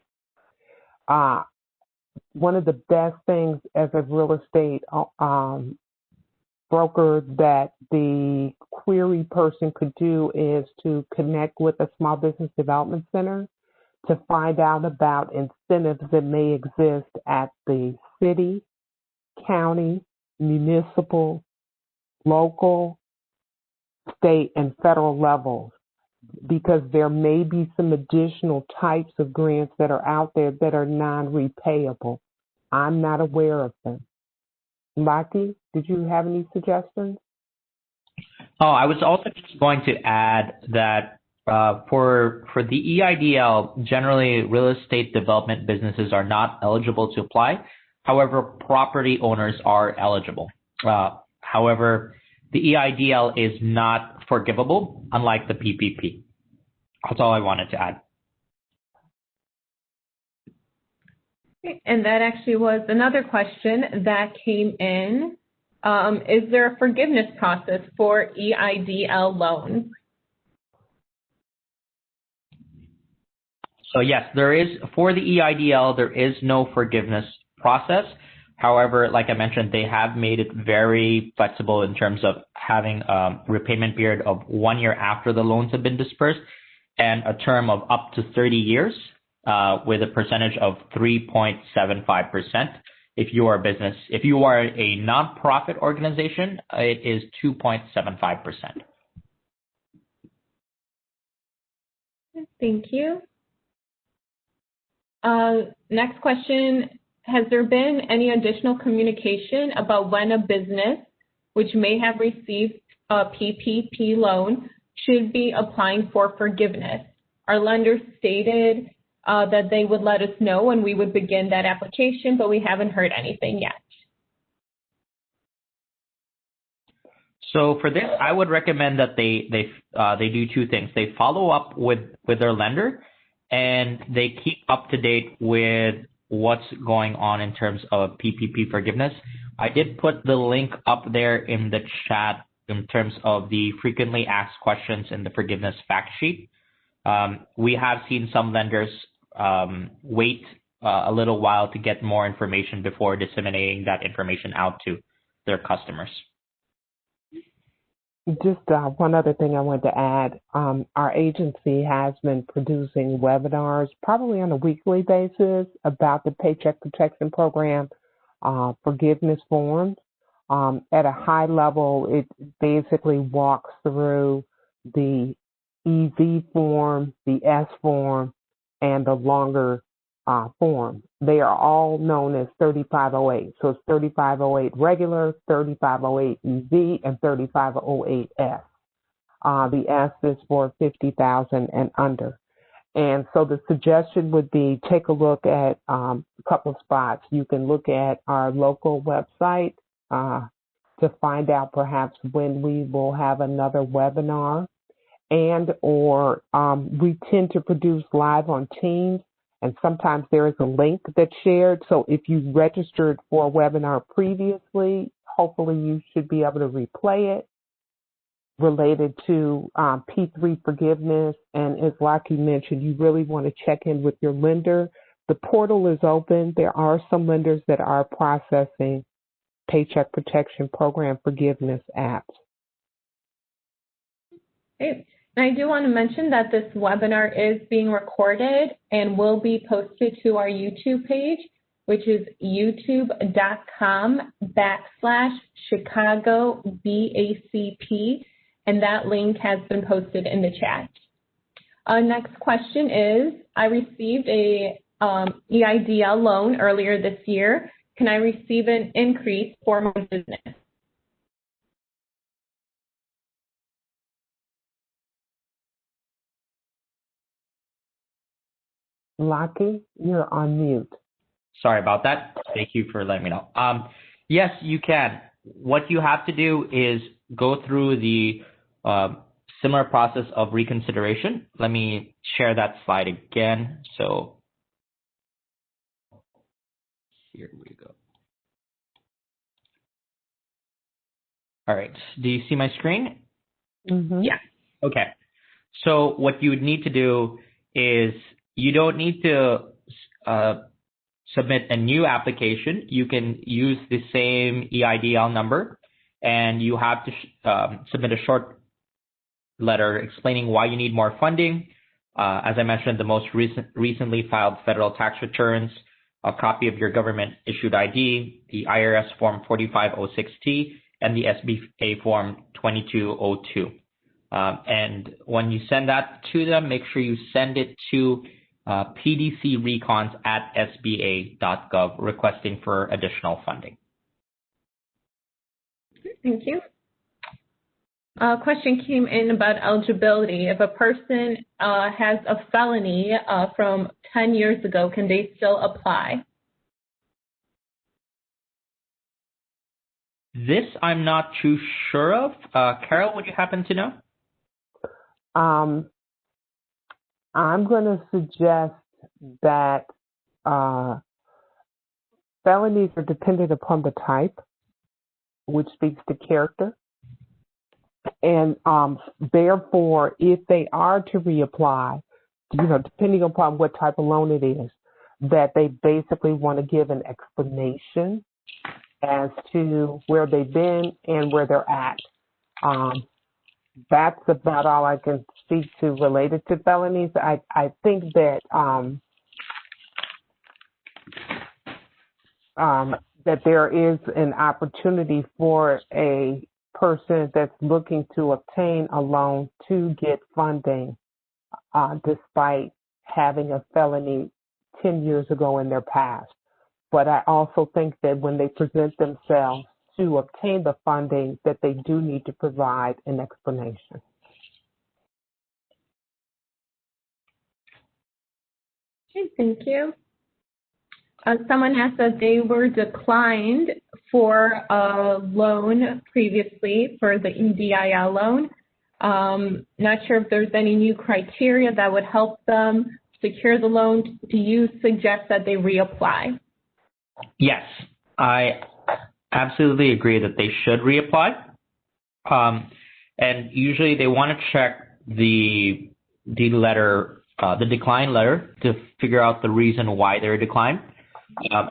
B: One of the best things as a real estate broker that the query person could do is to connect with a small business development center to find out about incentives that may exist at the city, county, municipal, local, state, and federal levels, because there may be some additional types of grants that are out there that are non-repayable. I'm not aware of them. Maki, did you have any suggestions?
C: Oh, I was also just going to add that for the EIDL, generally real estate development businesses are not eligible to apply. However, property owners are eligible. However, the EIDL is not forgivable, unlike the PPP. That's all I wanted to add.
A: And that actually was another question that came in. Is there a forgiveness process for EIDL loans?
C: So yes, there is. For the EIDL, there is no forgiveness process. However, like I mentioned, they have made it very flexible in terms of having a repayment period of 1 year after the loans have been dispersed and a term of up to 30 years with a percentage of 3.75%. If you are a business, if you are a nonprofit organization, it is 2.75%.
A: Thank you. Next question, has there been any additional communication about when a business which may have received a PPP loan should be applying for forgiveness? Our lender stated that they would let us know when we would begin that application, but we haven't heard anything yet.
C: So for this, I would recommend that they do two things. They follow up with their lender, and they keep up to date with what's going on in terms of PPP forgiveness. I did put the link up there in the chat in terms of the frequently asked questions in the forgiveness fact sheet. We have seen some lenders wait a little while to get more information before disseminating that information out to their customers.
B: Just one other thing I wanted to add. Our agency has been producing webinars probably on a weekly basis about the Paycheck Protection Program forgiveness forms. At a high level, it basically walks through the EV form, the S form, and the longer form. They are all known as 3508. So it's 3508 regular, 3508 EV, and 3508S. The S is for 50,000 and under. And so the suggestion would be take a look at a couple of spots. You can look at our local website to find out perhaps when we will have another webinar, and or we tend to produce live on Teams, and sometimes there is a link that's shared. So if you registered for a webinar previously, hopefully you should be able to replay it related to P3 forgiveness. And as Laki mentioned, you really want to check in with your lender. The portal is open. There are some lenders that are processing Paycheck Protection Program forgiveness apps.
A: Great. And I do want to mention that this webinar is being recorded and will be posted to our YouTube page, which is youtube.com/Chicago BACP, and that link has been posted in the chat. Next question is, I received a EIDL loan earlier this year. Can I receive an increase for my business?
B: Laki, you're on mute.
C: Sorry about that. Thank you for letting me know. Yes, you can. What you have to do is go through the similar process of reconsideration. Let me share that slide again. So here we go. All right. Do you see my screen?
B: Mm-hmm.
A: Yeah.
C: Okay. So what you would need to do is you don't need to submit a new application. You can use the same EIDL number, and you have to submit a short letter explaining why you need more funding. As I mentioned, the most recently filed federal tax returns, a copy of your government-issued ID, the IRS Form 4506T, and the SBA Form 2202. And when you send that to them, make sure you send it to pdcrecons@sba.gov requesting for additional funding.
A: Thank you. A question came in about eligibility. If a person has a felony from 10 years ago, can they still apply?
C: This I'm not too sure of. Carol, would you happen to know?
B: I'm going to suggest that felonies are dependent upon the type, which speaks to character. And therefore, if they are to reapply, depending upon what type of loan it is, that they basically want to give an explanation as to where they've been and where they're at. That's about all I can speak to related to felonies. I think that that there is an opportunity for a person that's looking to obtain a loan to get funding despite having a felony 10 years ago in their past. But I also think that when they present themselves to obtain the funding, that they do need to provide an explanation.
A: Okay, thank you. Someone asked that they were declined for a loan previously for the EIDL loan. Not sure if there's any new criteria that would help them secure the loan. Do you suggest that they reapply?
C: Yes, I absolutely agree that they should reapply. And usually they want to check the letter the decline letter to figure out the reason why they're declined.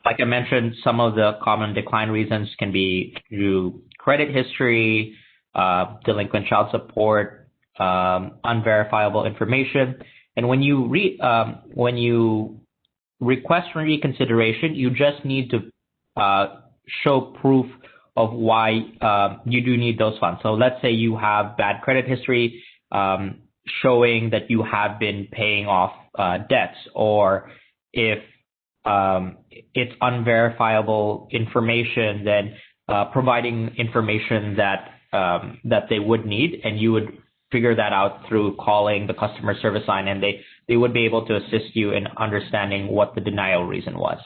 C: Like I mentioned, some of the common decline reasons can be through credit history, delinquent child support, unverifiable information. And when you request for reconsideration, you just need to show proof of why you do need those funds. So let's say you have bad credit history, showing that you have been paying off debts, or if it's unverifiable information, then providing information that they would need, and you would figure that out through calling the customer service line, and they would be able to assist you in understanding what the denial reason was.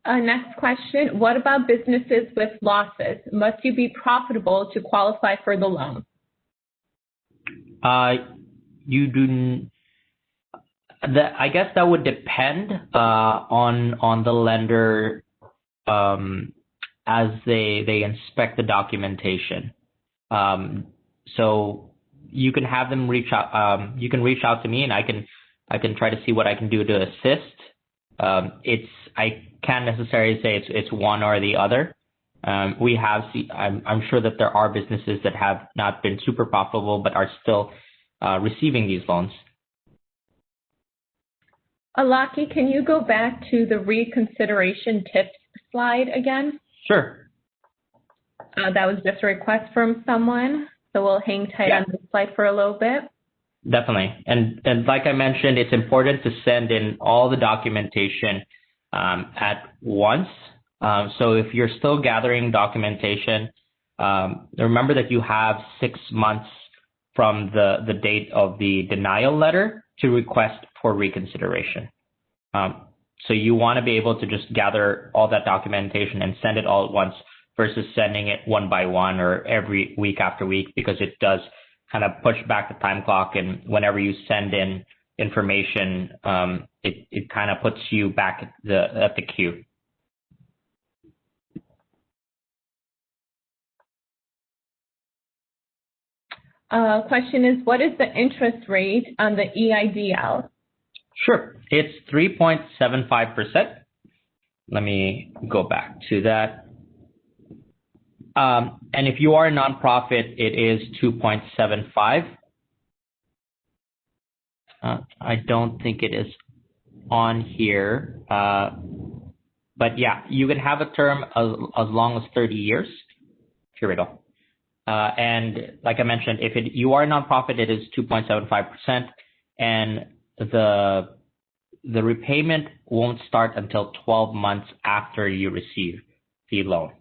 A: Next question, what about businesses with losses? Must you be profitable to qualify for the loan?
C: You do. I guess that would depend on the lender as they inspect the documentation. So you can have them reach out. You can reach out to me, and I can try to see what I can do to assist. I can't necessarily say it's one or the other. I'm sure that there are businesses that have not been super profitable but are still receiving these loans.
A: Alaki, can you go back to the reconsideration tips slide again?
C: Sure.
A: That was just a request from someone, so we'll hang tight on this slide for a little bit.
C: Definitely. And like I mentioned, it's important to send in all the documentation at once. So if you're still gathering documentation, remember that you have 6 months from the date of the denial letter to request for reconsideration. So you want to be able to just gather all that documentation and send it all at once versus sending it one by one or every week after week, because it does kind of push back the time clock. And whenever you send in information, it kind of puts you back at the queue.
A: Question is, what is the interest rate on the EIDL?
C: Sure, it's 3.75%. Let me go back to that. And if you are a nonprofit, it is 2.75. I don't think it is on here, but yeah, you can have a term as long as 30 years. Here we go. And like I mentioned, if you are a nonprofit, it is 2.75%, and the repayment won't start until 12 months after you receive the loan.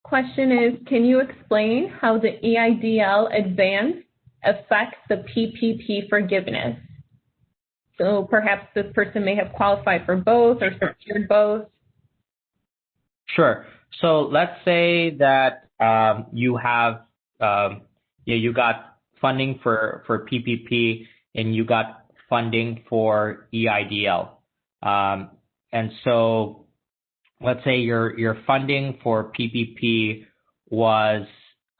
A: Question is, can you explain how the EIDL advance affects the PPP forgiveness? So perhaps this person may have qualified for both or secured both.
C: Sure. So let's say that you have you got funding for PPP and you got funding for EIDL, and so let's say your funding for PPP was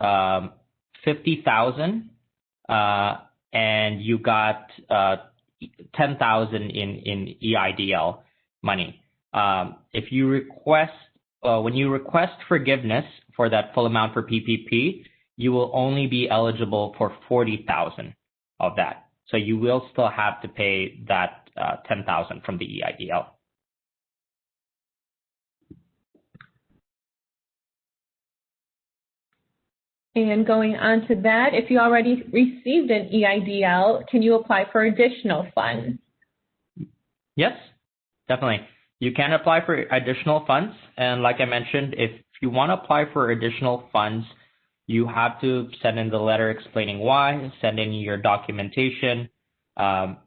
C: $50,000, and you got $10,000 in EIDL money. If you request when you request forgiveness for that full amount for PPP, you will only be eligible for $40,000 of that. So you will still have to pay that $10,000 from the EIDL.
A: And going on to that, if you already received an EIDL, can you apply for additional funds?
C: Yes, definitely. You can apply for additional funds. And like I mentioned, if you want to apply for additional funds, you have to send in the letter explaining why, send in your documentation, and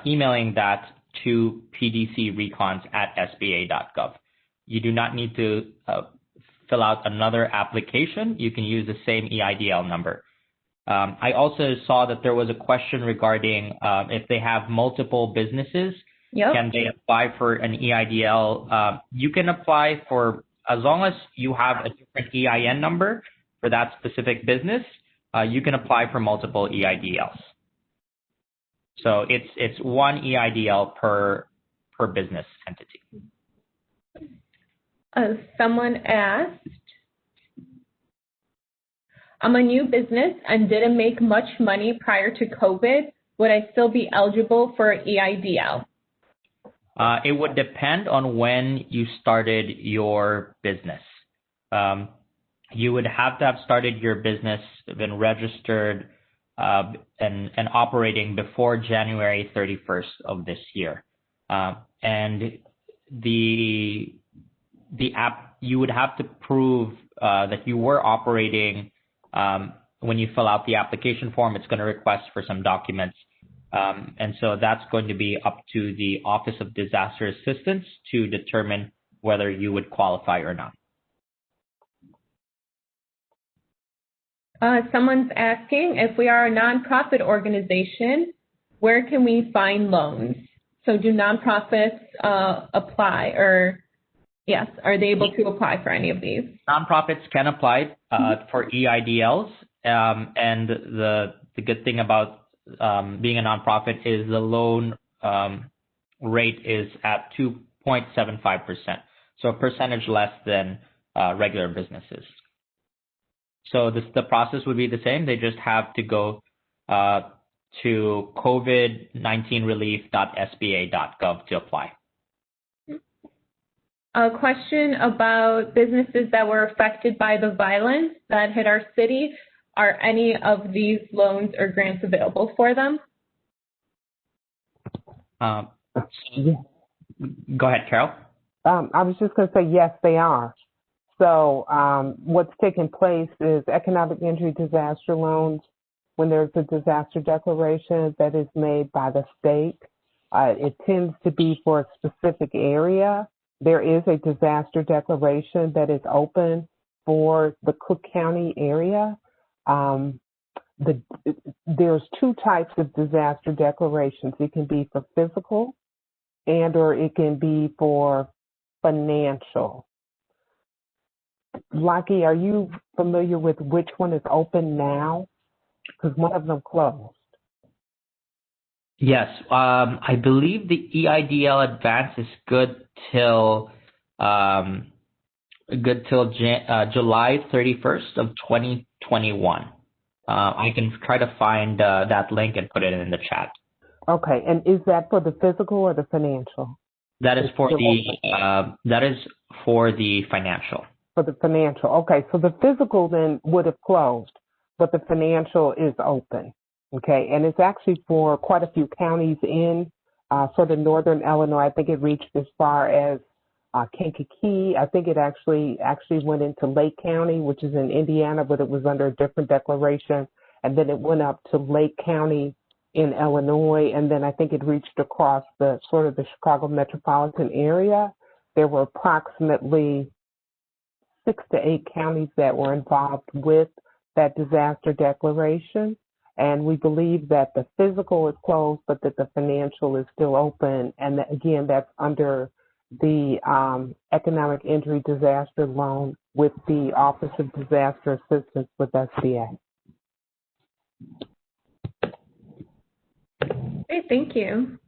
C: emailing that to pdcrecons@sba.gov. You do not need to fill out another application. You can use the same EIDL number. I also saw that there was a question regarding if they have multiple businesses, can they apply for an EIDL? You can apply for, as long as you have a different EIN number for that specific business, you can apply for multiple EIDLs. So it's one EIDL per business entity.
A: Someone asked, I'm a new business and didn't make much money prior to COVID. Would I still be eligible for EIDL?
C: It would depend on when you started your business. You would have to have started your business, been registered, and operating before January 31st of this year. And the app, you would have to prove that you were operating. When you fill out the application form, it's going to request for some documents. And so that's going to be up to the Office of Disaster Assistance to determine whether you would qualify or not.
A: Someone's asking, if we are a nonprofit organization, where can we find loans? So do nonprofits apply, or yes, are they able to apply for any of these?
C: Nonprofits can apply for EIDLs, and the good thing about being a nonprofit is the loan rate is at 2.75%, so a percentage less than regular businesses. So the process would be the same. They just have to go to covid19relief.sba.gov to apply.
A: A question about businesses that were affected by the violence that hit our city. Are any of these loans or grants available for them?
C: Go ahead, Carol.
B: I was just going to say, yes, they are. So what's taking place is economic injury disaster loans. When there's a disaster declaration that is made by the state, it tends to be for a specific area. There is a disaster declaration that is open for the Cook County area. There's two types of disaster declarations. It can be for physical or it can be for financial. Lucky, are you familiar with which one is open now? Because one of them closed.
C: Yes, I believe the EIDL Advance is good till July 31st of 2021. I can try to find that link and put it in the chat.
B: Okay, and is that for the physical or the financial?
C: That is for the financial.
B: For the financial, okay. So the physical then would have closed, but the financial is open, okay? And it's actually for quite a few counties in sort of northern Illinois. I think it reached as far as Kankakee. I think it actually went into Lake County, which is in Indiana, but it was under a different declaration. And then it went up to Lake County in Illinois, and then I think it reached across the sort of the Chicago metropolitan area. There were approximately 6 to 8 counties that were involved with that disaster declaration. And we believe that the physical is closed, but that the financial is still open. And that, again, that's under the economic injury disaster loan with the Office of Disaster Assistance with SBA.
A: Great, thank you.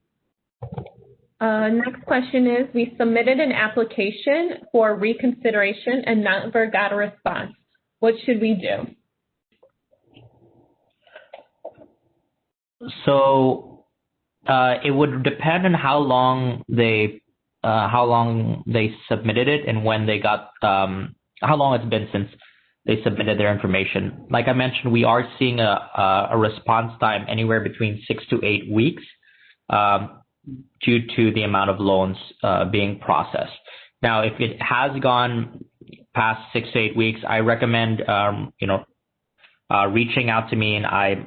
A: Next question is, we submitted an application for reconsideration and never got a response. What should we do?
C: So it would depend on how long they submitted it and when they got how long it's been since they submitted their information. Like I mentioned, we are seeing a response time anywhere between 6 to 8 weeks due to the amount of loans being processed. Now, if it has gone past 6 to 8 weeks, I recommend reaching out to me, and I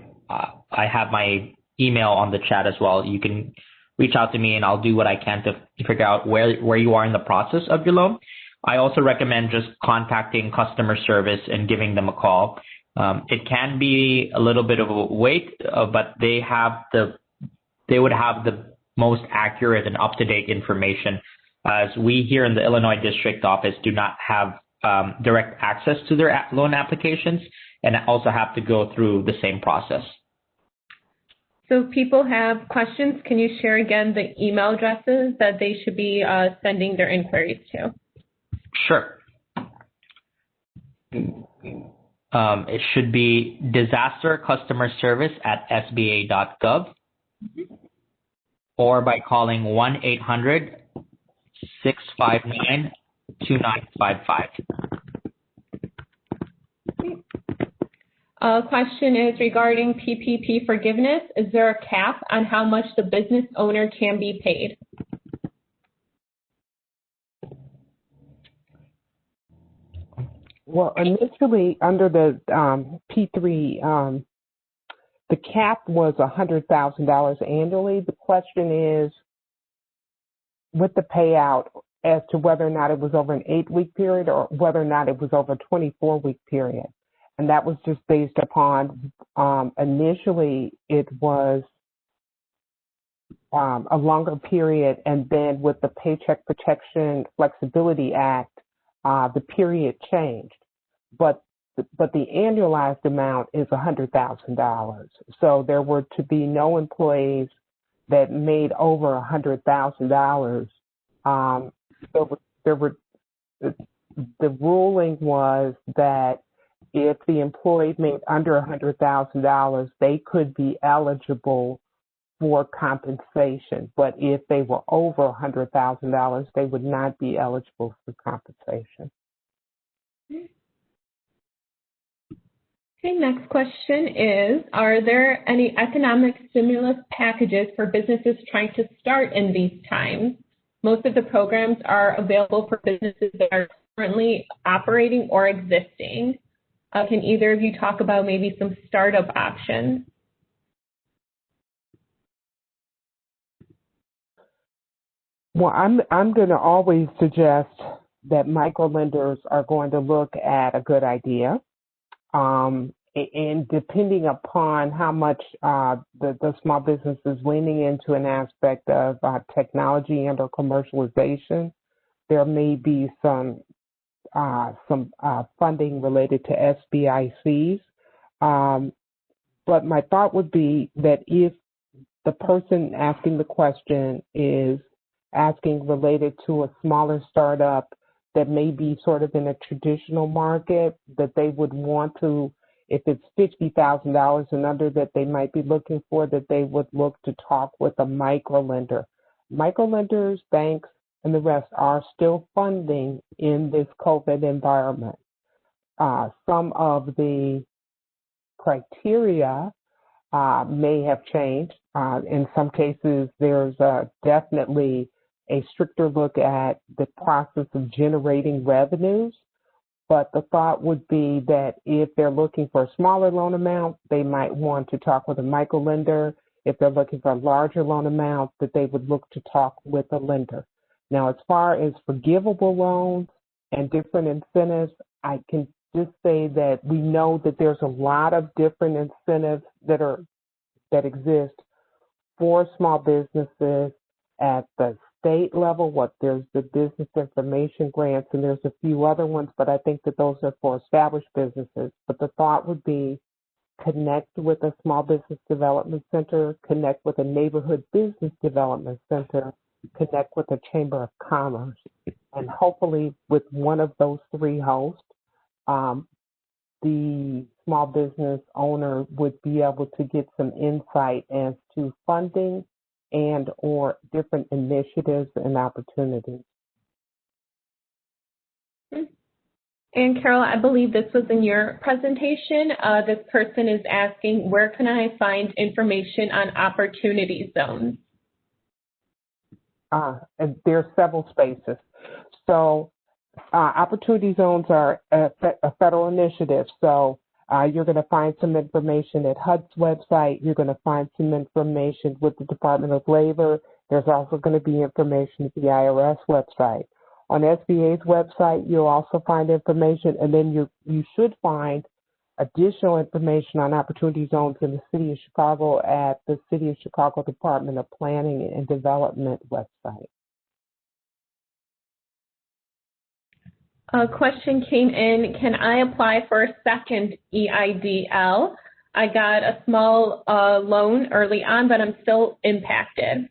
C: have my email on the chat as well. You can reach out to me, and I'll do what I can to figure out where you are in the process of your loan. I also recommend just contacting customer service and giving them a call. It can be a little bit of a wait, but they would have the most accurate and up-to-date information, as we here in the Illinois District Office do not have direct access to their loan applications, and also have to go through the same process.
A: So if people have questions, can you share again the email addresses that they should be sending their inquiries to?
C: Sure. It should be disastercustomerservice@sba.gov or by calling 1-800-659-2955.
A: Question is regarding PPP forgiveness. Is there a cap on how much the business owner can be paid?
B: Well, initially under the P3, the cap was $100,000 annually. The question is, with the payout, as to whether or not it was over an 8-week period or whether or not it was over a 24-week period. And that was just based upon, initially it was a longer period, and then with the Paycheck Protection Flexibility Act, the period changed. But the annualized amount is $100,000. So there were to be no employees that made over $100,000. The ruling was that if the employee made under $100,000, they could be eligible for compensation. But if they were over $100,000, they would not be eligible for compensation.
A: Okay, next question is, are there any economic stimulus packages for businesses trying to start in these times? Most of the programs are available for businesses that are currently operating or existing. Can either of you talk about maybe some startup options?
B: Well, I'm going to always suggest that microlenders are going to look at a good idea. And depending upon how much the small business is leaning into an aspect of technology and or commercialization, there may be some funding related to SBICs. But my thought would be that if the person asking the question is asking related to a smaller startup that may be sort of in a traditional market, that they would want to, if it's $50,000 and under, that they might be looking for, that they would look to talk with a microlender. Microlenders, banks, and the rest are still funding in this COVID environment. Some of the criteria may have changed. In some cases, there's definitely a stricter look at the process of generating revenues. But the thought would be that if they're looking for a smaller loan amount, they might want to talk with a microlender. If they're looking for a larger loan amount, that they would look to talk with a lender. Now, as far as forgivable loans and different incentives, I can just say that we know that there's a lot of different incentives that exist for small businesses at the state level. There's the business information grants, and there's a few other ones, but I think that those are for established businesses. But the thought would be connect with a small business development center, connect with a neighborhood business development center, connect with a chamber of commerce, and hopefully with one of those three hosts, the small business owner would be able to get some insight as to funding and or different initiatives and opportunities.
A: And Carol, I believe this was in your presentation. This person is asking, where can I find information on opportunity zones?
B: And there are several spaces. So opportunity zones are a federal initiative. So you're going to find some information at HUD's website. You're going to find some information with the Department of Labor. There's also going to be information at the IRS website. On SBA's website, you'll also find information, and then you should find additional information on opportunity zones in the City of Chicago at the City of Chicago Department of Planning and Development website.
A: A question came in, can I apply for a second EIDL? I got a small loan early on, but I'm still impacted.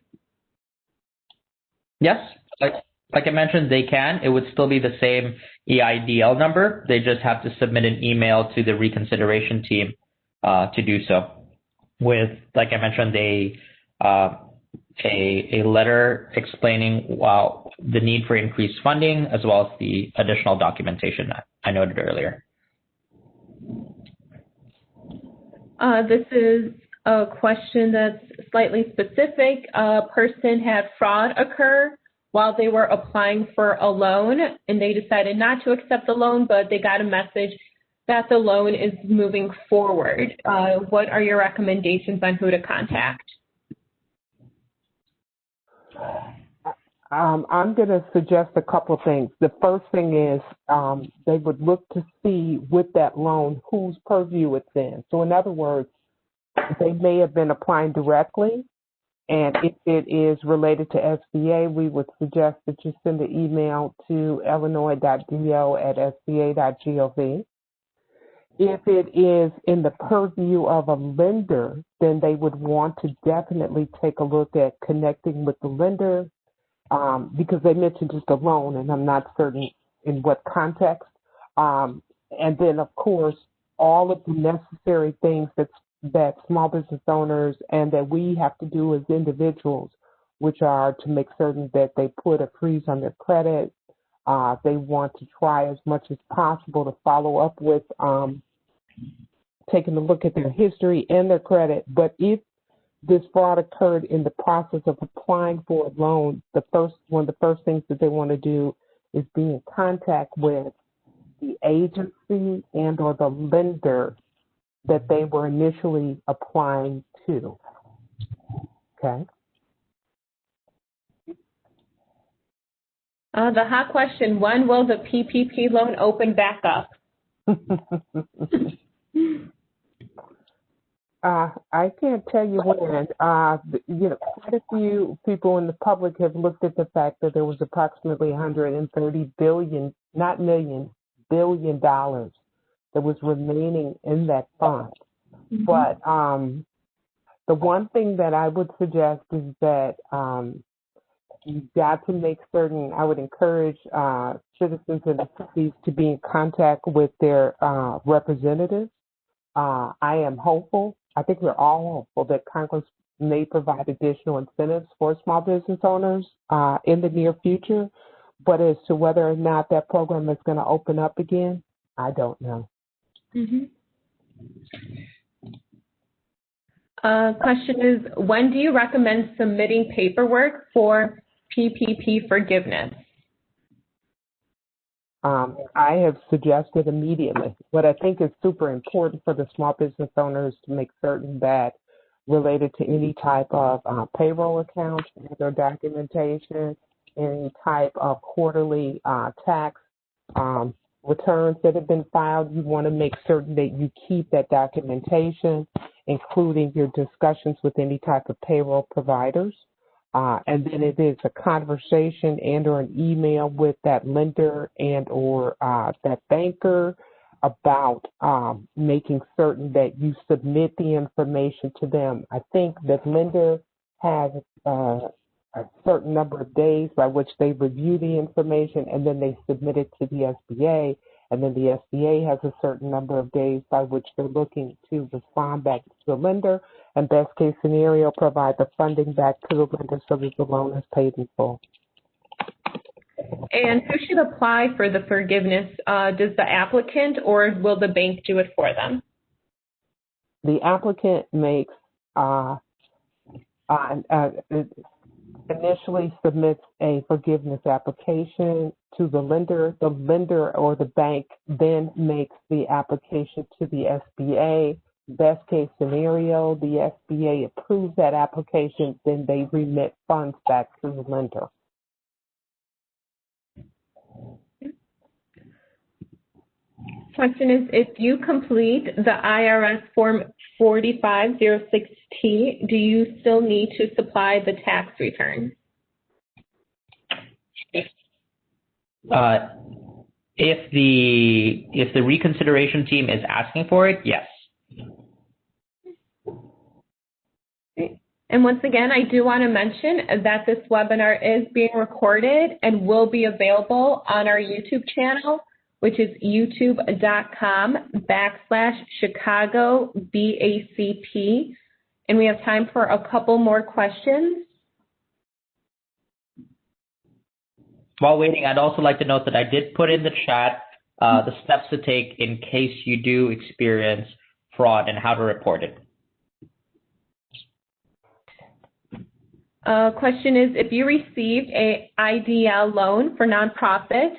C: Yes, like I mentioned, they can. It would still be the same EIDL number. They just have to submit an email to the reconsideration team to do so. With, like I mentioned, a letter explaining the need for increased funding as well as the additional documentation that I noted earlier.
A: This is a question that's slightly specific. A person had fraud occur while they were applying for a loan, and they decided not to accept the loan, but they got a message that the loan is moving forward. What are your recommendations on who to contact?
B: I'm going to suggest a couple of things. The first thing is they would look to see with that loan whose purview it's in. So in other words, they may have been applying directly, and if it is related to SBA, we would suggest that you send an email to illinois.do@sba.gov. If it is in the purview of a lender, then they would want to definitely take a look at connecting with the lender because they mentioned just a loan, and I'm not certain in what context. And then, of course, all of the necessary things that small business owners and that we have to do as individuals, which are to make certain that they put a freeze on their credit. They want to try as much as possible to follow up with taking a look at their history and their credit. But if this fraud occurred in the process of applying for a loan, one of the first things that they want to do is be in contact with the agency and or the lender that they were initially applying to. Okay.
A: The hot question, when will the PPP loan open back up?
B: I can't tell you when. Quite a few people in the public have looked at the fact that there was approximately $130 billion, not million, $1 billion that was remaining in that fund. Mm-hmm. But the one thing that I would suggest is that you've got to make certain, I would encourage citizens in the cities to be in contact with their representatives. I am hopeful, I think we're all hopeful that Congress may provide additional incentives for small business owners in the near future. But as to whether or not that program is going to open up again, I don't know.
A: Mm-hmm. Question is, when do you recommend submitting paperwork for PPP forgiveness?
B: I have suggested immediately. What I think is super important for the small business owners to make certain that related to any type of payroll accounts, their documentation, any type of quarterly tax returns that have been filed, you want to make certain that you keep that documentation, including your discussions with any type of payroll providers. And then it is a conversation and or an email with that lender and or that banker about making certain that you submit the information to them. I think that lender has a certain number of days by which they review the information and then they submit it to the SBA. And then the SBA has a certain number of days by which they're looking to respond back to the lender and best case scenario, provide the funding back to the lender so that the loan is paid in full.
A: And who should apply for the forgiveness? Does the applicant or will the bank do it for them?
B: The applicant makes initially submits a forgiveness application to the lender. The lender or the bank then makes the application to the SBA. Best case scenario, the SBA approves that application, then they remit funds back to the lender.
A: Question is, if you complete the IRS Form 4506T, do you still need to supply the tax return?
C: If the reconsideration team is asking for it, yes.
A: And once again, I do want to mention that this webinar is being recorded and will be available on our YouTube channel, which is youtube.com/Chicago BACP. And we have time for a couple more questions.
C: While waiting, I'd also like to note that I did put in the chat the steps to take in case you do experience fraud and how to report it.
A: Question is, if you received a EIDL loan for nonprofit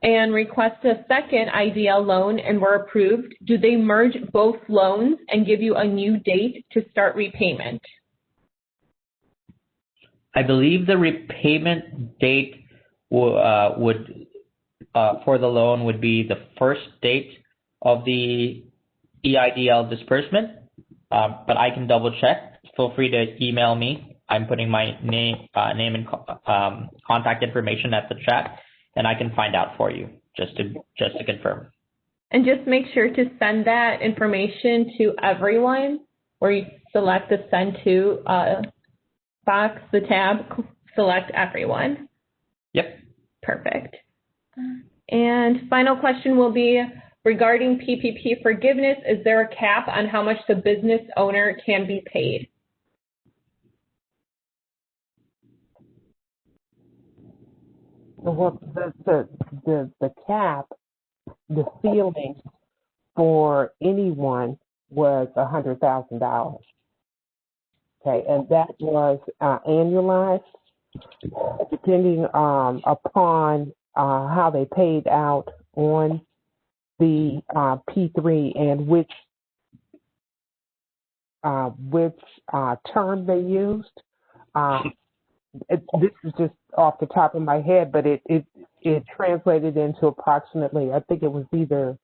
A: and request a second EIDL loan and were approved, do they merge both loans and give you a new date to start repayment?
C: I believe the repayment date would for the loan would be the first date of the EIDL disbursement, but I can double check. Feel free to email me. I'm putting my name and contact information at the chat, and I can find out for you just to confirm.
A: And just make sure to send that information to everyone, where you select the send to box, the tab, select everyone.
C: Yep.
A: Perfect. And final question will be regarding PPP forgiveness. Is there a cap on how much the business owner can be paid?
B: Well, the cap, the ceiling for anyone was $100,000. Okay, and that was annualized, depending upon how they paid out on the P3 and which term they used. This is just off the top of my head, but it translated into approximately, I think it was either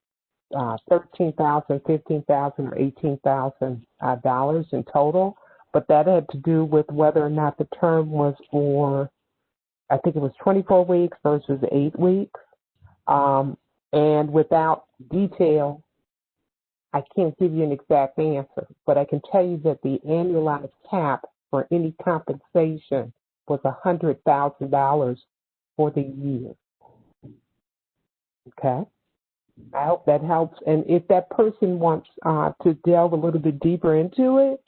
B: $13,000, $15,000, or $18,000 in total. But that had to do with whether or not the term was for, I think it was 24 weeks versus 8 weeks. And without detail, I can't give you an exact answer, but I can tell you that the annualized cap for any compensation was $100,000 for the year. Okay? I hope that helps. And if that person wants to delve a little bit deeper into it,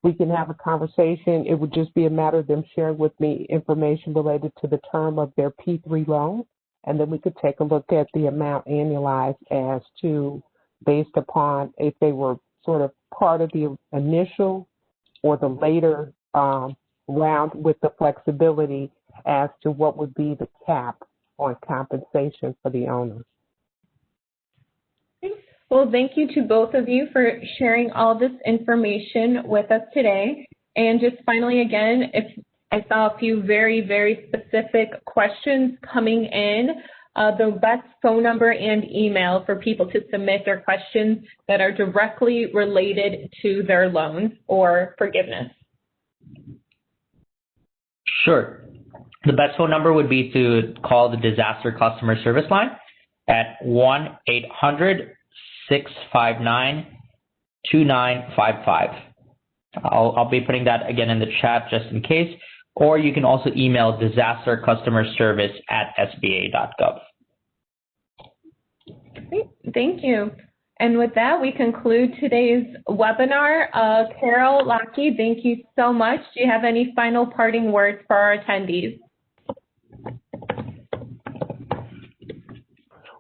B: we can have a conversation. It would just be a matter of them sharing with me information related to the term of their P3 loan, and then we could take a look at the amount annualized as to, based upon if they were sort of part of the initial or the later round, with the flexibility as to what would be the cap on compensation for the owner.
A: Well, thank you to both of you for sharing all this information with us today. And just finally, again, if I saw a few very, very specific questions coming in, the best phone number and email for people to submit their questions that are directly related to their loans or forgiveness.
C: Sure. The best phone number would be to call the disaster customer service line at 1-800-659-2955. I'll be putting that again in the chat just in case, or you can also email disastercustomerservice@sba.gov.
A: Great, thank you. And with that, we conclude today's webinar. Carol, Lockie, thank you so much. Do you have any final parting words for our attendees?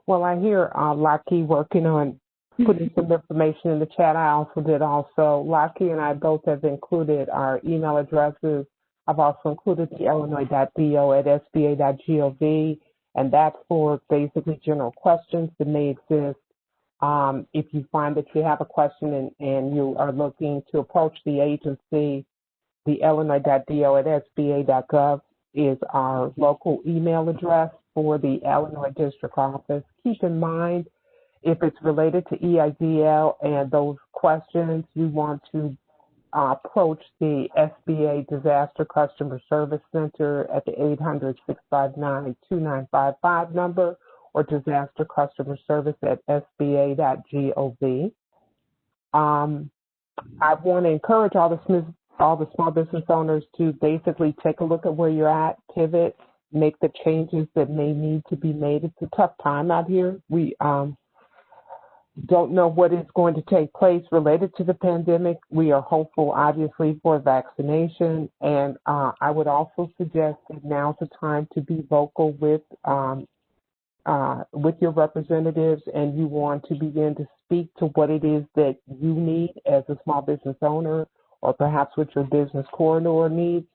B: Well, I hear Lockie working on putting some information in the chat. I also did also. Lockie and I both have included our email addresses. I've also included the illinois.do@sba.gov, and that's for basically general questions that may exist. If you find that you have a question and you are looking to approach the agency, the illinois.do@sba.gov is our local email address for the Illinois District Office. Keep in mind, if it's related to EIDL and those questions, you want to approach the SBA Disaster Customer Service Center at the 800-659-2955 number, or disaster customer service at sba.gov. I want to encourage all the small business owners to basically take a look at where you're at, pivot, make the changes that may need to be made. It's a tough time out here. We don't know what is going to take place related to the pandemic. We are hopeful, obviously, for vaccination. And I would also suggest that now's the time to be vocal with your representatives, and you want to begin to speak to what it is that you need as a small business owner, or perhaps what your business corridor needs.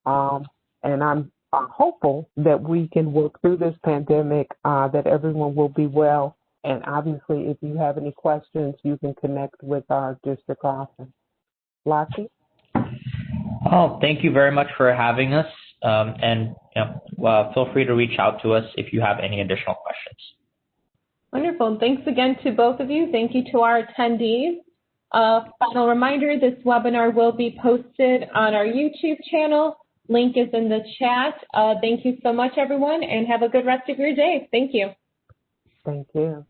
B: And I'm hopeful that we can work through this pandemic, that everyone will be well. And obviously, if you have any questions, you can connect with our district office. Laki?
C: Oh, thank you very much for having us. And feel free to reach out to us if you have any additional questions.
A: Wonderful. Thanks again to both of you. Thank you to our attendees. Final reminder, this webinar will be posted on our YouTube channel. Link is in the chat. Thank you so much, everyone, and have a good rest of your day. Thank you.
B: Thank you.